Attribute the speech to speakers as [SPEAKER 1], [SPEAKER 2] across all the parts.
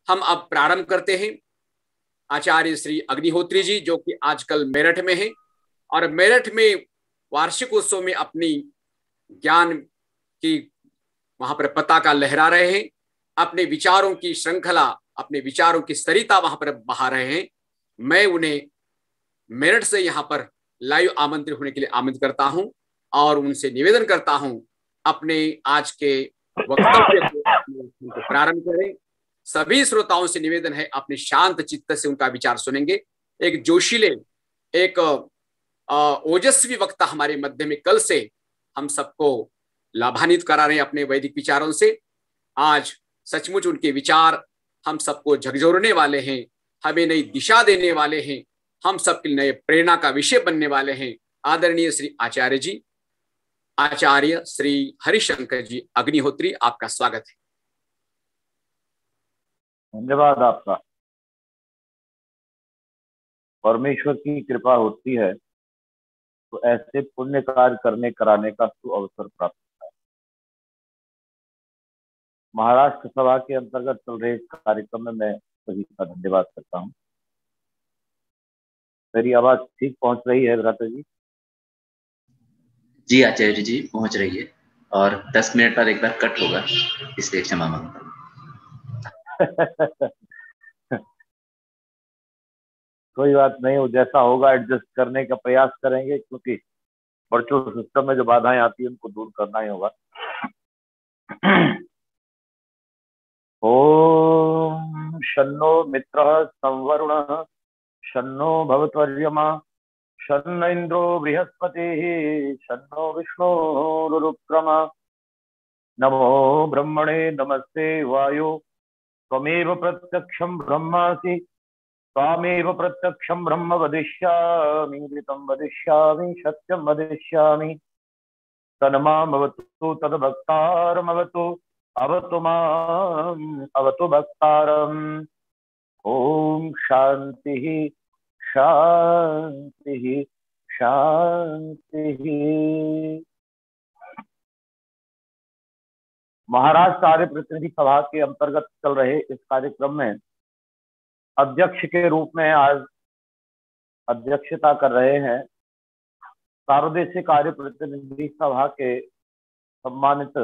[SPEAKER 1] हम अब प्रारंभ करते हैं। आचार्य श्री अग्निहोत्री जी जो कि आजकल मेरठ में हैं और मेरठ में वार्षिक उत्सव में अपनी ज्ञान की वहां पर पताका लहरा रहे हैं, अपने विचारों की श्रृंखला, अपने विचारों की सरिता वहां पर बहा रहे हैं। मैं उन्हें मेरठ से यहाँ पर लाइव आमंत्रित होने के लिए आमंत्रित करता हूं और उनसे निवेदन करता हूं अपने आज के वक्तव्य को प्रारंभ करें। सभी श्रोताओं से निवेदन है अपने शांत चित्त से उनका विचार सुनेंगे। एक जोशीले, एक ओजस्वी वक्ता हमारे मध्य में कल से हम सबको लाभान्वित करा रहे हैं अपने वैदिक विचारों से। आज सचमुच उनके विचार हम सबको झकझोरने वाले हैं, हमें नई दिशा देने वाले हैं, हम सबके नए प्रेरणा का विषय बनने वाले हैं। आदरणीय श्री आचार्य जी, आचार्य श्री हरिशंकर जी अग्निहोत्री, आपका स्वागत है।
[SPEAKER 2] धन्यवाद आपका। परमेश्वर की कृपा होती है तो ऐसे पुण्य कार्य करने कराने का अवसर प्राप्त होता है। महाराष्ट्र सभा के अंतर्गत चल रहे इस कार्यक्रम में मैं सभी का धन्यवाद करता हूँ। मेरी आवाज ठीक पहुंच रही है भ्राता जी?
[SPEAKER 3] जी आचार्य जी पहुंच रही है और 10 मिनट बाद एक बार कट होगा, इसलिए क्षमा मांगता हूँ।
[SPEAKER 2] कोई बात नहीं, वो जैसा होगा एडजस्ट करने का प्रयास करेंगे, क्योंकि वर्चुअल सिस्टम में जो बाधाएं आती है उनको दूर करना ही होगा। ओम शन्नो मित्रः संवरुणः शन्नो भवत्वर्यमा शन्न इंद्रो बृहस्पतिः शन्नो विष्णुरुक्रमा। नमो ब्रह्मणे नमस्ते वायो त्वमेव प्रत्यक्षं ब्रह्मासि त्वामेव प्रत्यक्षं ब्रह्म वदिष्यामि ऋतं वदिष्यामि सत्यं वदिष्यामि तन्मामवतु तद्भक्तारमवतु अवतु माम् अवतु भक्तारम्। ओम शांतिः शांतिः शांतिः। महाराष्ट्र आर्य प्रतिनिधि सभा के अंतर्गत चल रहे इस कार्यक्रम में अध्यक्ष के रूप में आज अध्यक्षता कर रहे हैं सार्वदेशिक आर्य प्रतिनिधि सभा के सम्मानित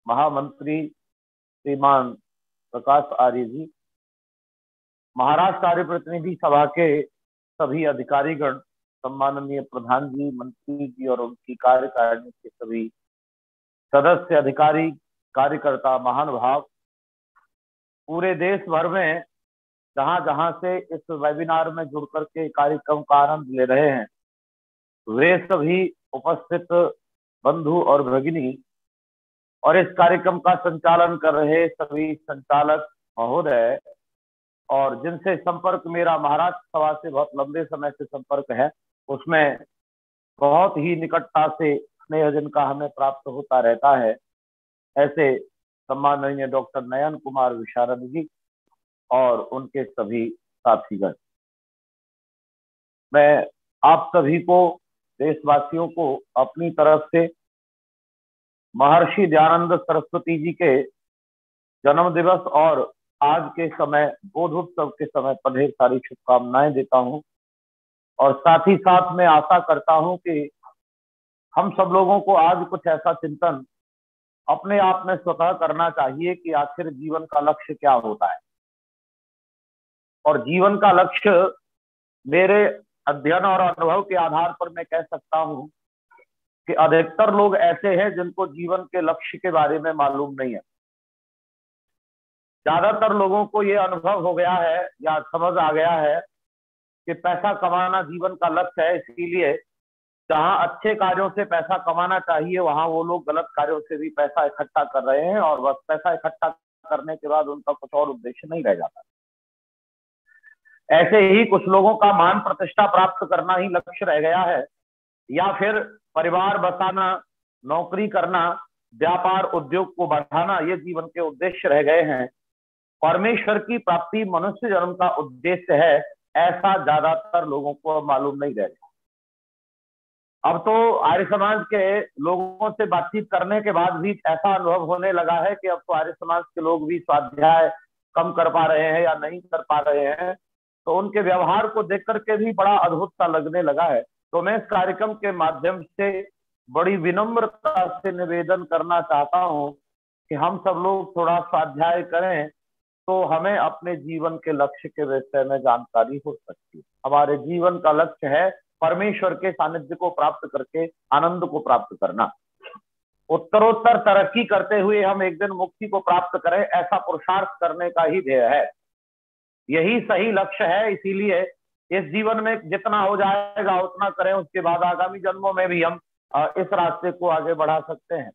[SPEAKER 2] महामंत्री श्रीमान प्रकाश आर्य जी, महाराष्ट्र आर्य प्रतिनिधि सभा के सभी अधिकारीगण, सम्माननीय प्रधान जी, मंत्री जी और उनकी कार्यकारिणी के सभी सदस्य, अधिकारी, कार्यकर्ता, महानुभाव, पूरे देश भर में जहां जहां से इस वेबिनार में जुड़ करके कार्यक्रम का आनंद ले रहे हैं, वे सभी उपस्थित बंधु और भगिनी और इस कार्यक्रम का संचालन कर रहे सभी संचालक महोदय और जिनसे संपर्क मेरा महाराष्ट्र सभा से बहुत लंबे समय से संपर्क है, उसमें बहुत ही निकटता से स्नेह जिनका हमें प्राप्त होता रहता है, ऐसे सम्माननीय डॉक्टर नयन कुमार विशारद जी और उनके सभी साथीगण, मैं आप सभी को, देशवासियों को अपनी तरफ से महर्षि दयानंद सरस्वती जी के जन्म दिवस और आज के समय बोधोत्सव के समय पर ढेर सारी शुभकामनाएं देता हूं और साथ ही साथ मैं आशा करता हूं कि हम सब लोगों को आज कुछ ऐसा चिंतन अपने आप में स्वतः करना चाहिए कि आखिर जीवन का लक्ष्य क्या होता है। और जीवन का लक्ष्य मेरे अध्ययन और अनुभव के आधार पर मैं कह सकता हूं कि अधिकतर लोग ऐसे हैं जिनको जीवन के लक्ष्य के बारे में मालूम नहीं है। ज्यादातर लोगों को ये अनुभव हो गया है या समझ आ गया है कि पैसा कमाना जीवन का लक्ष्य है, इसीलिए जहां अच्छे कार्यों से पैसा कमाना चाहिए वहां वो लोग गलत कार्यों से भी पैसा इकट्ठा कर रहे हैं और बस पैसा इकट्ठा करने के बाद उनका कुछ और उद्देश्य नहीं रह जाता। ऐसे ही कुछ लोगों का मान प्रतिष्ठा प्राप्त करना ही लक्ष्य रह गया है, या फिर परिवार बसाना, नौकरी करना, व्यापार उद्योग को बढ़ाना, ये जीवन के उद्देश्य रह गए हैं। परमेश्वर की प्राप्ति मनुष्य जन्म का उद्देश्य है, ऐसा ज्यादातर लोगों को मालूम नहीं रह गया। अब तो आर्य समाज के लोगों से बातचीत करने के बाद भी ऐसा अनुभव होने लगा है कि अब तो आर्य समाज के लोग भी स्वाध्याय कम कर पा रहे हैं या नहीं कर पा रहे हैं, तो उनके व्यवहार को देख करके भी बड़ा अद्भुत सा लगने लगा है। तो मैं इस कार्यक्रम के माध्यम से बड़ी विनम्रता से निवेदन करना चाहता हूं कि हम सब लोग थोड़ा स्वाध्याय करें, तो हमें अपने जीवन के लक्ष्य के विषय में जानकारी हो सकती है। हमारे जीवन का लक्ष्य है परमेश्वर के सानिध्य को प्राप्त करके आनंद को प्राप्त करना, उत्तरोत्तर तरक्की करते हुए हम एक दिन मुक्ति को प्राप्त करें, ऐसा पुरुषार्थ करने का ही ध्येय है। यही सही लक्ष्य है। इसीलिए इस जीवन में जितना हो जाएगा उतना करें, उसके बाद आगामी जन्मों में भी हम इस रास्ते को आगे बढ़ा सकते हैं।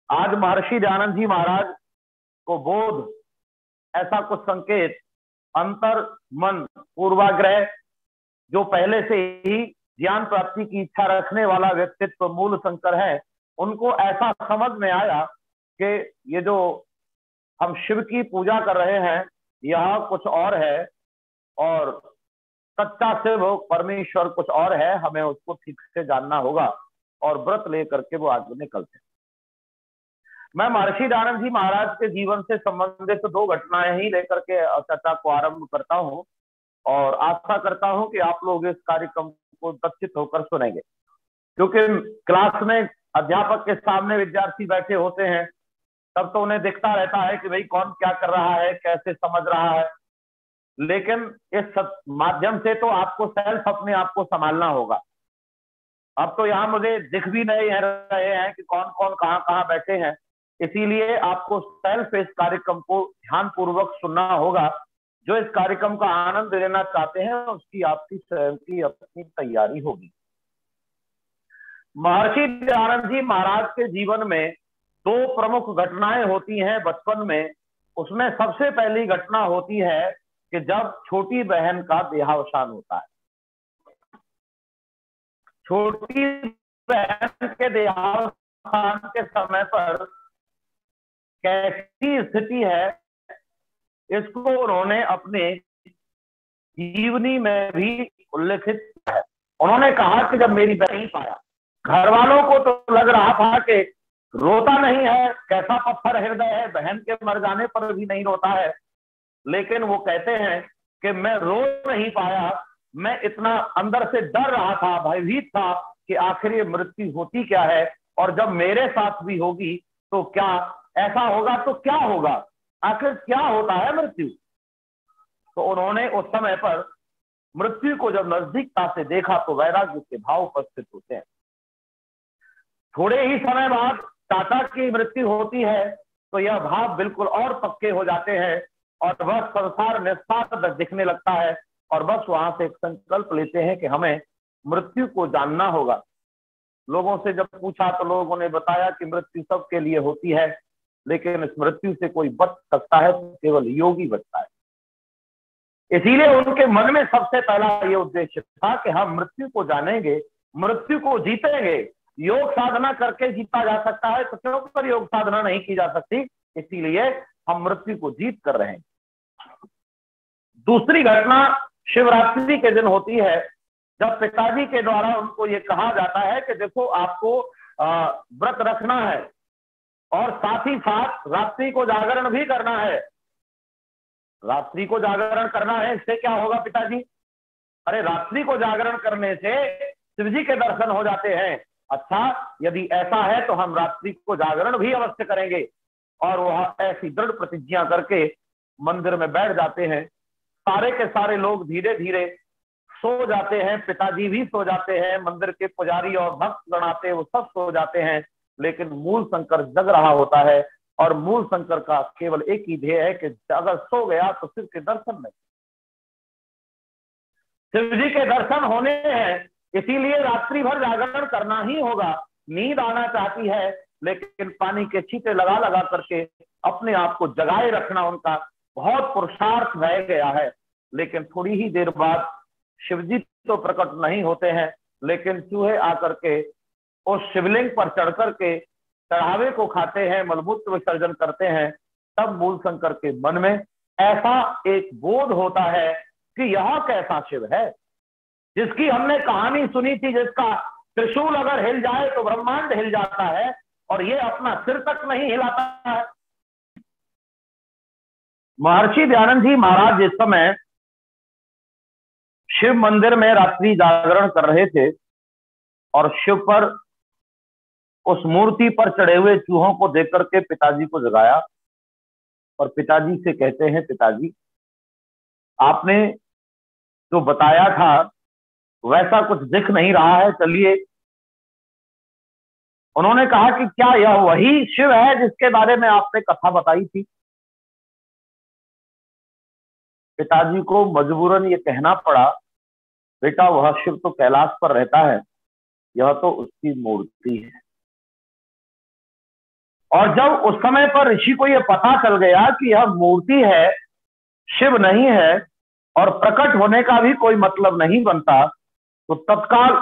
[SPEAKER 2] आज महर्षि दयानंद जी महाराज को बोध, ऐसा कुछ संकेत, अंतर मन पूर्वाग्रह, जो पहले से ही ज्ञान प्राप्ति की इच्छा रखने वाला व्यक्तित्व मूल शंकर है, उनको ऐसा समझ में आया कि ये जो हम शिव की पूजा कर रहे हैं यह कुछ और है और सच्चा शिव परमेश्वर कुछ और है, हमें उसको ठीक से जानना होगा और व्रत लेकर के वो आगे निकलते हैं। मैं महर्षि दयानंद जी महाराज के जीवन से संबंधित 2 घटनाएं ही लेकर के चर्चा को आरंभ करता हूं और आशा करता हूं कि आप लोग इस कार्यक्रम को दक्षित होकर सुनेंगे, क्योंकि क्लास में अध्यापक के सामने विद्यार्थी बैठे होते हैं तब तो उन्हें दिखता रहता है कि भाई कौन क्या कर रहा है, कैसे समझ रहा है, लेकिन इस माध्यम से तो आपको सेल्फ अपने आप को संभालना होगा। अब तो यहाँ मुझे दिख भी नहीं रहे हैं कि कौन कौन कहाँ कहाँ बैठे हैं, इसीलिए आपको सेल्फ इस कार्यक्रम को ध्यान पूर्वक सुनना होगा। जो इस कार्यक्रम का आनंद लेना चाहते हैं उसकी आपकी स्वयं की अपनी तैयारी होगी। महर्षि दयानंद जी महाराज के जीवन में 2 प्रमुख घटनाएं होती हैं बचपन में। उसमें सबसे पहली घटना होती है कि जब छोटी बहन का देहावसान होता है। छोटी बहन के देहावसान के समय पर कैसी स्थिति है, इसको उन्होंने अपने जीवनी में भी उल्लेखित किया है। उन्होंने कहा कि जब मेरी बहन नहीं पाया, घर वालों को तो लग रहा था कि रोता नहीं है, कैसा पत्थर हृदय है, बहन के मर जाने पर भी नहीं रोता है, लेकिन वो कहते हैं कि मैं रो नहीं पाया, मैं इतना अंदर से डर रहा था, भयभीत था कि आखिर ये मृत्यु होती क्या है और जब मेरे साथ भी होगी तो क्या ऐसा होगा, तो क्या होगा, आखिर क्या होता है मृत्यु। तो उन्होंने उस समय पर मृत्यु को जब नजदीकता से देखा तो वैराग्य के भाव उपस्थित होते हैं। थोड़े ही समय बाद चाचा की मृत्यु होती है तो यह भाव बिल्कुल और पक्के हो जाते हैं और वह संसार निस्वार्थ दिखने लगता है और बस वहां से एक संकल्प लेते हैं कि हमें मृत्यु को जानना होगा। लोगों से जब पूछा तो लोगों ने बताया कि मृत्यु सबके लिए होती है, लेकिन इस मृत्यु से कोई बच सकता है तो केवल योगी बचता है। इसीलिए उनके मन में सबसे पहला ये उद्देश्य था कि हम मृत्यु को जानेंगे, मृत्यु को जीतेंगे। योग साधना करके जीता जा सकता है तो क्यों पर योग साधना नहीं की जा सकती, इसीलिए हम मृत्यु को जीत कर रहे हैं। दूसरी घटना शिवरात्रि के दिन होती है, जब पिताजी के द्वारा उनको ये कहा जाता है कि देखो आपको व्रत रखना है और साथ ही साथ रात्रि को जागरण भी करना है। रात्रि को जागरण करना है, इससे क्या होगा पिताजी? अरे रात्रि को जागरण करने से शिवजी के दर्शन हो जाते हैं। अच्छा, यदि ऐसा है तो हम रात्रि को जागरण भी अवश्य करेंगे। और वह ऐसी दृढ़ प्रतिज्ञा करके मंदिर में बैठ जाते हैं। सारे के सारे लोग धीरे धीरे सो जाते हैं, पिताजी भी सो जाते हैं, मंदिर के पुजारी और भक्त गणाते वो सब सो जाते हैं, लेकिन मूल शंकर जग रहा होता है। और मूल शंकर का केवल एक ही ध्येय है कि अगर सो गया तो शिव के दर्शन नहीं, शिव जी के दर्शन होने हैं, इसीलिए रात्रि भर जागरण करना ही होगा। नींद आना चाहती है, लेकिन पानी के छींटे लगा लगा करके अपने आप को जगाए रखना उनका बहुत पुरुषार्थ रह गया है। लेकिन थोड़ी ही देर बाद शिवजी तो प्रकट नहीं होते हैं, लेकिन चूहे आकर के उस शिवलिंग पर चढ़ करके चढ़ावे को खाते हैं, मलमूत्र विसर्जन करते हैं। तब मूल शंकर के मन में ऐसा एक बोध होता है कि यह कैसा शिव है जिसकी हमने कहानी सुनी थी, जिसका त्रिशूल अगर हिल जाए तो ब्रह्मांड हिल जाता है और ये अपना सिर तक नहीं हिलाता है। महर्षि दयानंद जी महाराज जिस समय शिव मंदिर में रात्रि जागरण कर रहे थे और शिव पर उस मूर्ति पर चढ़े हुए चूहों को देख करके पिताजी को जगाया और पिताजी से कहते हैं, पिताजी आपने जो बताया था वैसा कुछ दिख नहीं रहा है, चलिए। उन्होंने कहा कि क्या यह वही शिव है जिसके बारे में आपने कथा बताई थी? पिताजी को मजबूरन ये कहना पड़ा, बेटा वह शिव तो कैलाश पर रहता है, यह तो उसकी मूर्ति है। और जब उस समय पर ऋषि को यह पता चल गया कि यह मूर्ति है, शिव नहीं है और प्रकट होने का भी कोई मतलब नहीं बनता, तो तत्काल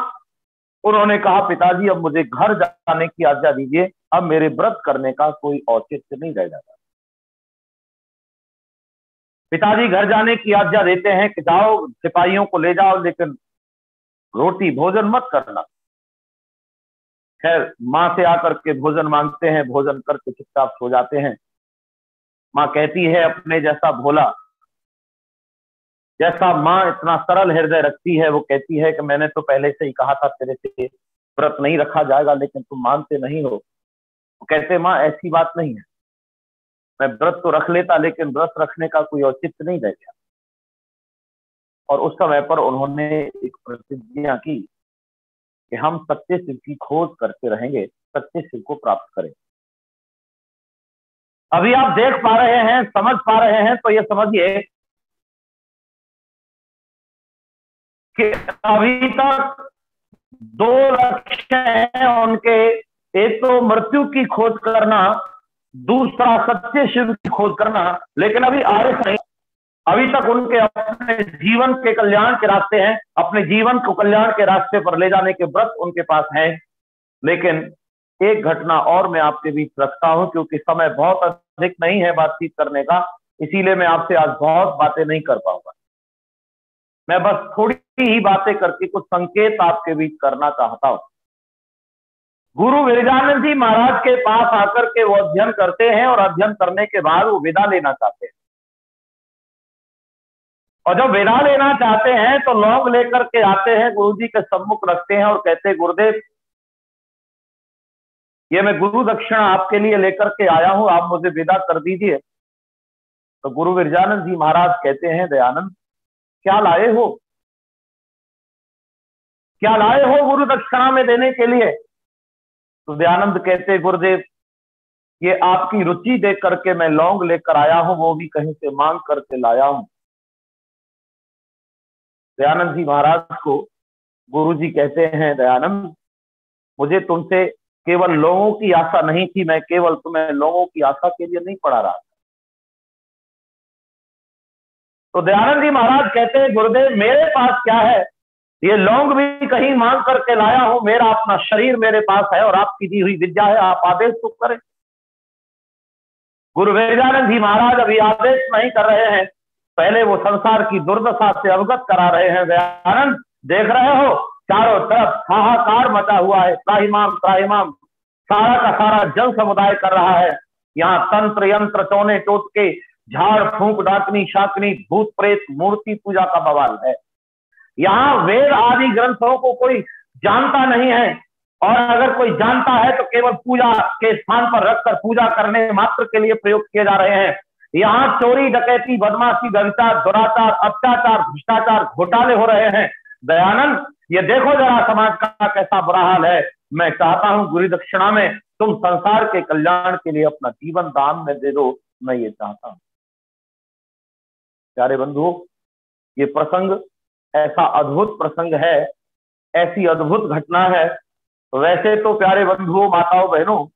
[SPEAKER 2] उन्होंने कहा, पिताजी अब मुझे घर जाने की आज्ञा दीजिए, अब मेरे व्रत करने का कोई औचित्य नहीं रह जाता। पिताजी घर जाने की आज्ञा देते हैं कि जाओ सिपाहियों को ले जाओ, लेकिन रोटी भोजन मत करना। खैर माँ से आकर के भोजन मांगते हैं, भोजन करके चुपचाप सो जाते हैं। माँ कहती है, अपने जैसा भोला, जैसा माँ इतना सरल हृदय रखती है, वो कहती है कि मैंने तो पहले से ही कहा था तेरे से व्रत नहीं रखा जाएगा, लेकिन तुम मानते नहीं हो। वो कहते, माँ ऐसी बात नहीं है, मैं व्रत तो रख लेता, लेकिन व्रत रखने का कोई औचित्य नहीं रह गया। और उस समय पर उन्होंने एक प्रतिज्ञा की कि हम सत्य शिव की खोज करते रहेंगे, सत्य शिव को प्राप्त करें। अभी आप देख पा रहे हैं, समझ पा रहे हैं, तो ये समझिए कि अभी तक दो लक्ष्य हैं उनके, एक तो मृत्यु की खोज करना, दूसरा सत्य शिव की खोज करना। लेकिन अभी आगे नहीं, अभी तक उनके अपने जीवन के कल्याण के रास्ते हैं, अपने जीवन को कल्याण के रास्ते पर ले जाने के व्रत उनके पास हैं। लेकिन एक घटना और मैं आपके बीच रखता हूं, क्योंकि समय बहुत अधिक नहीं है बातचीत करने का, इसीलिए मैं आपसे आज बहुत बातें नहीं कर पाऊंगा। मैं बस थोड़ी ही बातें करके कुछ संकेत आपके बीच करना चाहता हूं। गुरु विरजानंद जी महाराज के पास आकर के वो अध्ययन करते हैं और अध्ययन करने के बाद वो विदा लेना चाहते हैं। और जब विदा लेना चाहते हैं तो लौंग लेकर के आते हैं, गुरु जी के सम्मुख रखते हैं और कहते हैं, गुरुदेव ये मैं गुरु दक्षिणा आपके लिए लेकर के आया हूं, आप मुझे विदा कर दीजिए। तो गुरु विरजानंद जी महाराज कहते हैं, दयानंद क्या लाए हो, क्या लाए हो गुरु दक्षिणा में देने के लिए? तो दयानंद कहते, गुरुदेव ये आपकी रुचि देख करके मैं लौंग लेकर आया हूं, वो भी कहीं से मांग करके लाया हूं। दयानंद जी महाराज को गुरु जी कहते हैं, दयानंद मुझे तुमसे केवल लोगों की आशा नहीं थी, मैं केवल तुम्हें लोगों की आशा के लिए नहीं पढ़ा रहा। तो दयानंद जी महाराज कहते हैं, गुरुदेव मेरे पास क्या है, ये लौंग भी कहीं मांग करके लाया हूं, मेरा अपना शरीर मेरे पास है और आपकी दी हुई विद्या है, आप आदेश तो करें। गुरु विरजानंद जी महाराज अभी आदेश नहीं कर रहे हैं, पहले वो संसार की दुर्दशा से अवगत करा रहे हैं। दयानंद देख रहे हो चारों तरफ हाहाकार मचा हुआ है, त्राहिमाम त्राहिमाम, सारा का सारा जन समुदाय कर रहा है। यहाँ तंत्र यंत्र टोने टोटके, झाड़ फूंक, डाकनी शाकनी, भूत प्रेत, मूर्ति पूजा का बवाल है। यहाँ वेद आदि ग्रंथों को कोई जानता नहीं है, और अगर कोई जानता है तो केवल पूजा के स्थान पर रखकर पूजा करने मात्र के लिए प्रयोग किए जा रहे हैं। यहाँ चोरी डकैती बदमाशी व्यभिचार दुराचार अत्याचार भ्रष्टाचार घोटाले हो रहे हैं। दयानंद ये देखो जरा समाज का कैसा बुरा हाल है। मैं चाहता हूं गुरु दक्षिणा में तुम संसार के कल्याण के लिए अपना जीवन दान में दे दो, मैं ये चाहता हूं। प्यारे बंधुओं, ये प्रसंग ऐसा अद्भुत प्रसंग है, ऐसी अद्भुत घटना है। वैसे तो प्यारे बंधुओं माताओं बहनों,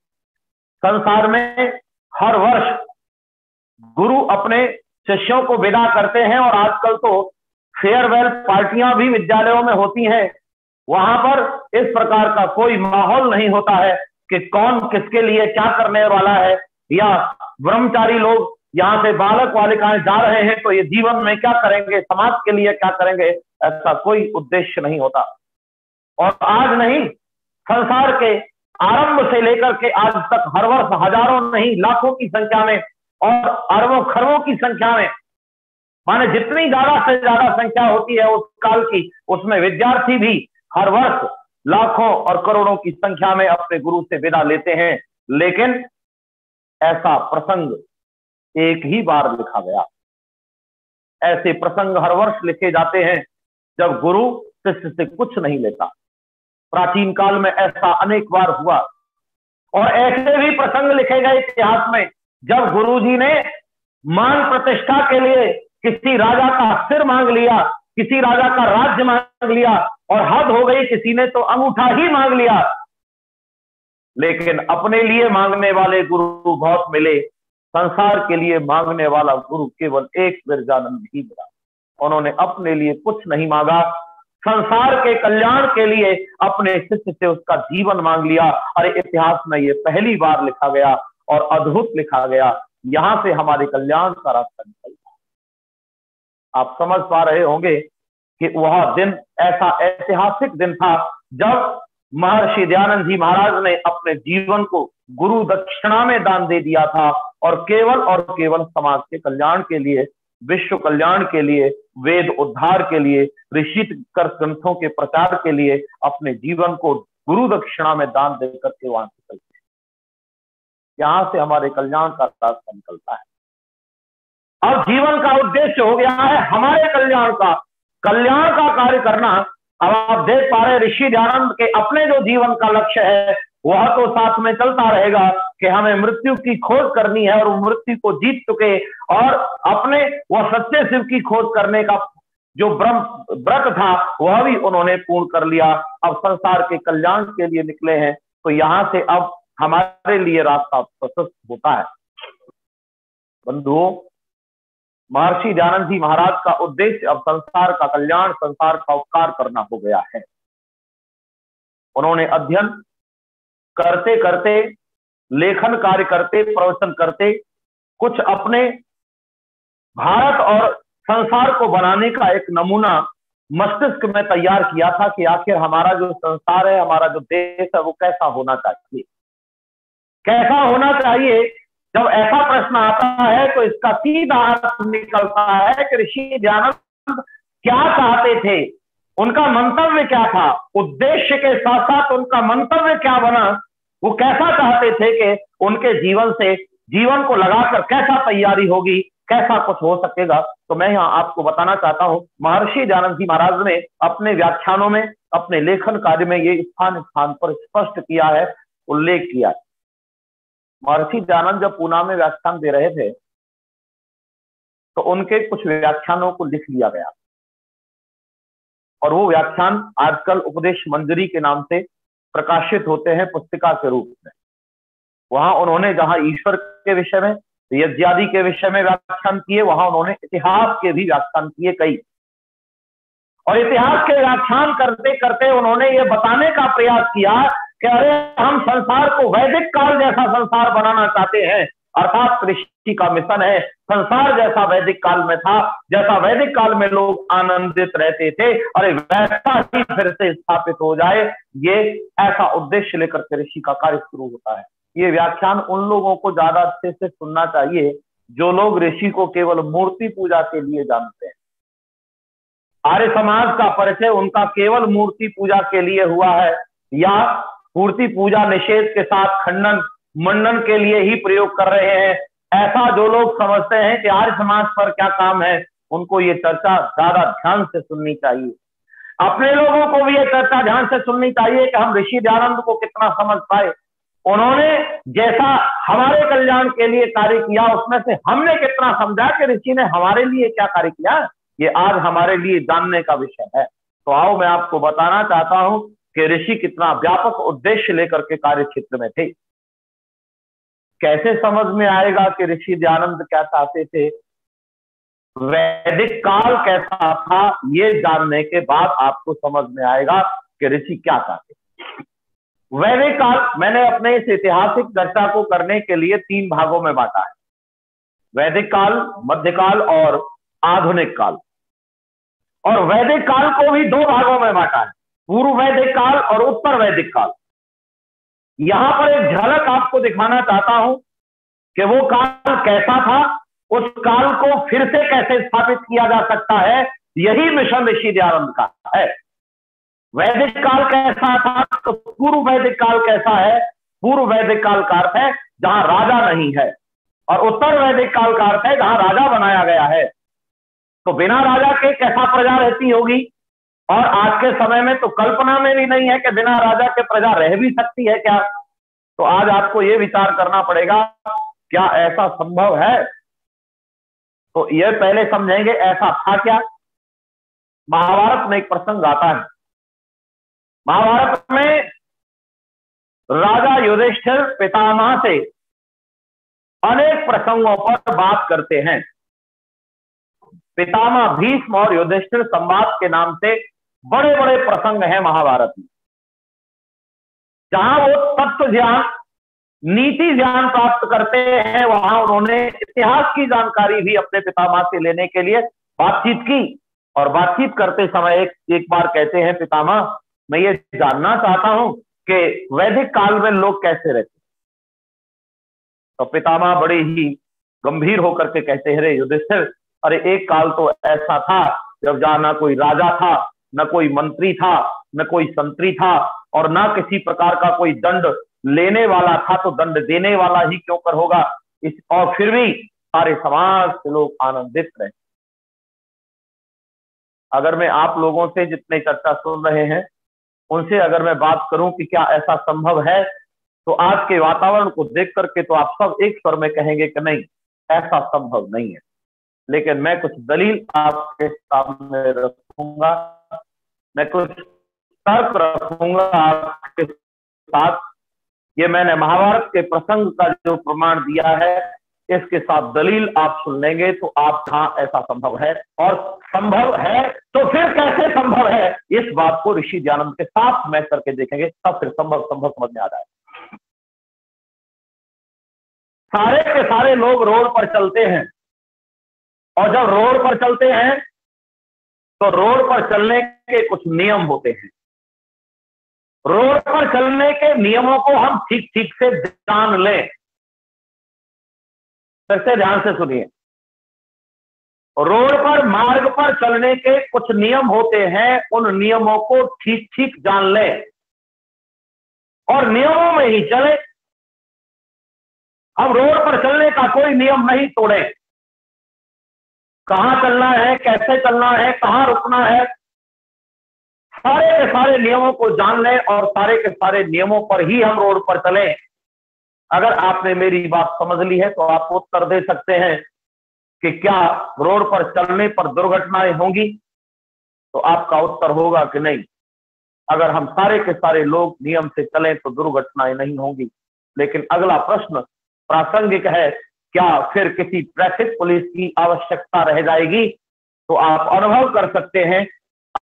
[SPEAKER 2] संसार में हर वर्ष गुरु अपने शिष्यों को विदा करते हैं, और आजकल तो फेयरवेल पार्टियां भी विद्यालयों में होती हैं। वहां पर इस प्रकार का कोई माहौल नहीं होता है कि कौन किसके लिए क्या करने वाला है, या ब्रह्मचारी लोग यहाँ से बालक बालिकाएं जा रहे हैं तो ये जीवन में क्या करेंगे, समाज के लिए क्या करेंगे, ऐसा कोई उद्देश्य नहीं होता। और आज नहीं, संसार के आरंभ से लेकर के आज तक हर वर्ष हजारों नहीं लाखों की संख्या में और अरबों खरबों की संख्या में, माने जितनी ज्यादा से ज्यादा संख्या होती है उस काल की, उसमें विद्यार्थी भी हर वर्ष लाखों और करोड़ों की संख्या में अपने गुरु से विदा लेते हैं। लेकिन ऐसा प्रसंग एक ही बार लिखा गया। ऐसे प्रसंग हर वर्ष लिखे जाते हैं जब गुरु शिष्य से कुछ नहीं लेता। प्राचीन काल में ऐसा अनेक बार हुआ, और ऐसे भी प्रसंग लिखे गए इतिहास में जब गुरुजी ने मान प्रतिष्ठा के लिए किसी राजा का सिर मांग लिया, किसी राजा का राज्य मांग लिया, और हद हो गई, किसी ने तो अंगूठा ही मांग लिया। लेकिन अपने लिए मांगने वाले गुरु बहुत मिले, संसार के लिए मांगने वाला गुरु केवल एक बिरजानंद ही मिला। उन्होंने अपने लिए कुछ नहीं मांगा, संसार के कल्याण के लिए अपने शिष्य से उसका जीवन मांग लिया। और इतिहास में ये पहली बार लिखा गया और अद्भुत लिखा गया। यहां से हमारे कल्याण का रास्ता निकलता है। आप समझ पा रहे होंगे कि वह दिन ऐसा ऐतिहासिक दिन था जब महर्षि दयानंद जी महाराज ने अपने जीवन को गुरु दक्षिणा में दान दे दिया था, और केवल समाज के कल्याण के लिए, विश्व कल्याण के लिए, वेद उद्धार के लिए, ऋषि कर ग्रंथों के प्रचार के लिए अपने जीवन को गुरु दक्षिणा में दान देकर के वहां से चलते हैं। यहां से हमारे कल्याण का रास्ता निकलता है। अब जीवन का उद्देश्य हो गया है हमारे कल्याण का कार्य करना। अब आप देख पा रहे ऋषि दयानंद के अपने जो जीवन का लक्ष्य है वह तो साथ में चलता रहेगा कि हमें मृत्यु की खोज करनी है, और मृत्यु को जीत चुके और अपने वह सच्चे शिव की खोज करने का जो व्रत था वह भी उन्होंने पूर्ण कर लिया। अब संसार के कल्याण के लिए निकले हैं, तो यहां से अब हमारे लिए रास्ता प्रशस्त होता है। बंधुओं, महर्षि दयानंद जी महाराज का उद्देश्य अब संसार का कल्याण, संसार का उपकार करना हो गया है। उन्होंने अध्ययन करते करते, लेखन कार्य करते, प्रवचन करते, कुछ अपने भारत और संसार को बनाने का एक नमूना मस्तिष्क में तैयार किया था कि आखिर हमारा जो संसार है, हमारा जो देश है, वो कैसा होना चाहिए, कैसा होना चाहिए। जब ऐसा प्रश्न आता है तो इसका सीधा अर्थ निकलता है कि ऋषि दयानंद क्या चाहते थे, उनका मंतव्य क्या था, उद्देश्य के साथ साथ उनका मंतव्य क्या बना, वो कैसा चाहते थे कि उनके जीवन से, जीवन को लगाकर कैसा तैयारी होगी, कैसा कुछ हो सकेगा। तो मैं यहाँ आपको बताना चाहता हूँ, महर्षि दयानंद जी महाराज ने अपने व्याख्यानों में, अपने लेखन कार्य में ये स्थान स्थान पर स्पष्ट किया है, उल्लेख किया है। महर्षि दयानंद जब पूना में व्याख्यान दे रहे थे तो उनके कुछ व्याख्यानों को लिख लिया गया, और वो व्याख्यान आजकल उपदेश मंजरी के नाम से प्रकाशित होते हैं पुस्तिका के रूप में। वहां उन्होंने जहां ईश्वर के विषय में, यज्ञादि के विषय में व्याख्यान किए, वहां उन्होंने इतिहास के भी व्याख्यान किए कई, और इतिहास के व्याख्यान करते करते उन्होंने ये बताने का प्रयास किया कि अरे हम संसार को वैदिक काल जैसा संसार बनाना चाहते हैं, अर्थात ऋषि का मिशन है संसार जैसा वैदिक काल में था, जैसा वैदिक काल में लोग आनंदित रहते थे, अरे वैसा ही फिर से स्थापित हो जाए, ये ऐसा उद्देश्य लेकर के ऋषि का कार्य शुरू होता है। ये व्याख्यान उन लोगों को ज्यादा अच्छे से सुनना चाहिए जो लोग ऋषि को केवल मूर्ति पूजा के लिए जानते हैं। आर्य समाज का परिचय उनका केवल मूर्ति पूजा के लिए हुआ है, या मूर्ति पूजा निषेध के साथ खंडन मंडन के लिए ही प्रयोग कर रहे हैं। ऐसा जो लोग समझते हैं कि आर्य समाज पर क्या काम है, उनको ये चर्चा ज्यादा ध्यान से सुननी चाहिए। अपने लोगों को भी ये चर्चा ध्यान से सुननी चाहिए कि हम ऋषि दयानंद को कितना समझ पाए, उन्होंने जैसा हमारे कल्याण के लिए कार्य किया उसमें से हमने कितना समझा कि ऋषि ने हमारे लिए क्या कार्य किया, ये आज हमारे लिए जानने का विषय है। तो आओ मैं आपको बताना चाहता हूं कि ऋषि कितना व्यापक उद्देश्य लेकर के कार्य क्षेत्र में थे। कैसे समझ में आएगा कि ऋषि दयानंद क्या चाहते थे, वैदिक काल कैसा था, ये जानने के बाद आपको समझ में आएगा कि ऋषि क्या चाहते थे। वैदिक काल मैंने अपने इस ऐतिहासिक चर्चा को करने के लिए 3 भागों में बांटा है, वैदिक काल, मध्यकाल और आधुनिक काल। और वैदिक काल को भी 2 भागों में बांटा है, पूर्व वैदिक काल और उत्तर वैदिक काल। यहां पर एक झलक आपको दिखाना चाहता हूं कि वो काल कैसा था, उस काल को फिर से कैसे स्थापित किया जा सकता है, यही मिशन ऋषि दयानंद का है। वैदिक काल कैसा था, तो पूर्व वैदिक काल कैसा है? पूर्व वैदिक काल का अर्थ है जहां राजा नहीं है, और उत्तर वैदिक काल का अर्थ है जहां राजा बनाया गया है। तो बिना राजा के कैसा प्रजा रहती होगी, और आज के समय में तो कल्पना में भी नहीं है कि बिना राजा के प्रजा रह भी सकती है क्या। तो आज आपको यह विचार करना पड़ेगा, क्या ऐसा संभव है? तो यह पहले समझेंगे ऐसा था क्या। महाभारत में एक प्रसंग आता है। महाभारत में राजा युधिष्ठिर पितामह से अनेक प्रसंगों पर बात करते हैं। पितामह भीष्म और युधिष्ठिर संवाद के नाम से बड़े बड़े प्रसंग हैं महाभारत में, जहां वो तत्व ज्ञान, नीति ज्ञान प्राप्त करते हैं। वहां उन्होंने इतिहास की जानकारी भी अपने पितामह से लेने के लिए बातचीत की, और बातचीत करते समय एक बार कहते हैं, पितामह मैं ये जानना चाहता हूं कि वैदिक काल में लोग कैसे रहते। तो पितामह बड़े ही गंभीर होकर के कहते हैं, रे युधिष्ठिर, अरे एक काल तो ऐसा था जब जहां ना कोई राजा था, न कोई मंत्री था, न कोई संतरी था, और ना किसी प्रकार का कोई दंड लेने वाला था, तो दंड देने वाला ही क्यों कर होगा। और फिर भी सारे समाज के लोग आनंदित रहे। अगर मैं आप लोगों से जितने चर्चा सुन रहे हैं उनसे अगर मैं बात करूं कि क्या ऐसा संभव है, तो आज के वातावरण को देख करके तो आप सब एक स्वर में कहेंगे कि नहीं, ऐसा संभव नहीं है। लेकिन मैं कुछ दलील आपके सामने रखूंगा, मैं कुछ तर्क रखूंगा आपके साथ। ये मैंने महाभारत के प्रसंग का जो प्रमाण दिया है, इसके साथ दलील आप सुन लेंगे तो आप कहाँ ऐसा संभव है, और संभव है तो फिर कैसे संभव है, इस बात को ऋषि दयानंद के साथ मैच करके देखेंगे, तब फिर संभव समझ में आ जाए। सारे के सारे लोग रोड पर चलते हैं, और जब रोड पर चलते हैं तो रोड पर चलने के कुछ नियम होते हैं। रोड पर चलने के नियमों को हम ठीक ठीक से जान लें। फिर से ध्यान से सुनिए, रोड पर, मार्ग पर चलने के कुछ नियम होते हैं, उन नियमों को ठीक ठीक जान लें और नियमों में ही चले। हम रोड पर चलने का कोई नियम नहीं तोड़े। कहां चलना है, कैसे चलना है, कहां रुकना है, सारे के सारे नियमों को जान लें और सारे के सारे नियमों पर ही हम रोड पर चलें। अगर आपने मेरी बात समझ ली है तो आप उत्तर दे सकते हैं कि क्या रोड पर चलने पर दुर्घटनाएं होंगी, तो आपका उत्तर होगा कि नहीं। अगर हम सारे के सारे लोग नियम से चलें तो दुर्घटनाएं नहीं होंगी। लेकिन अगला प्रश्न प्रासंगिक है, क्या फिर किसी ट्रैफिक पुलिस की आवश्यकता रह जाएगी? तो आप अनुभव कर सकते हैं,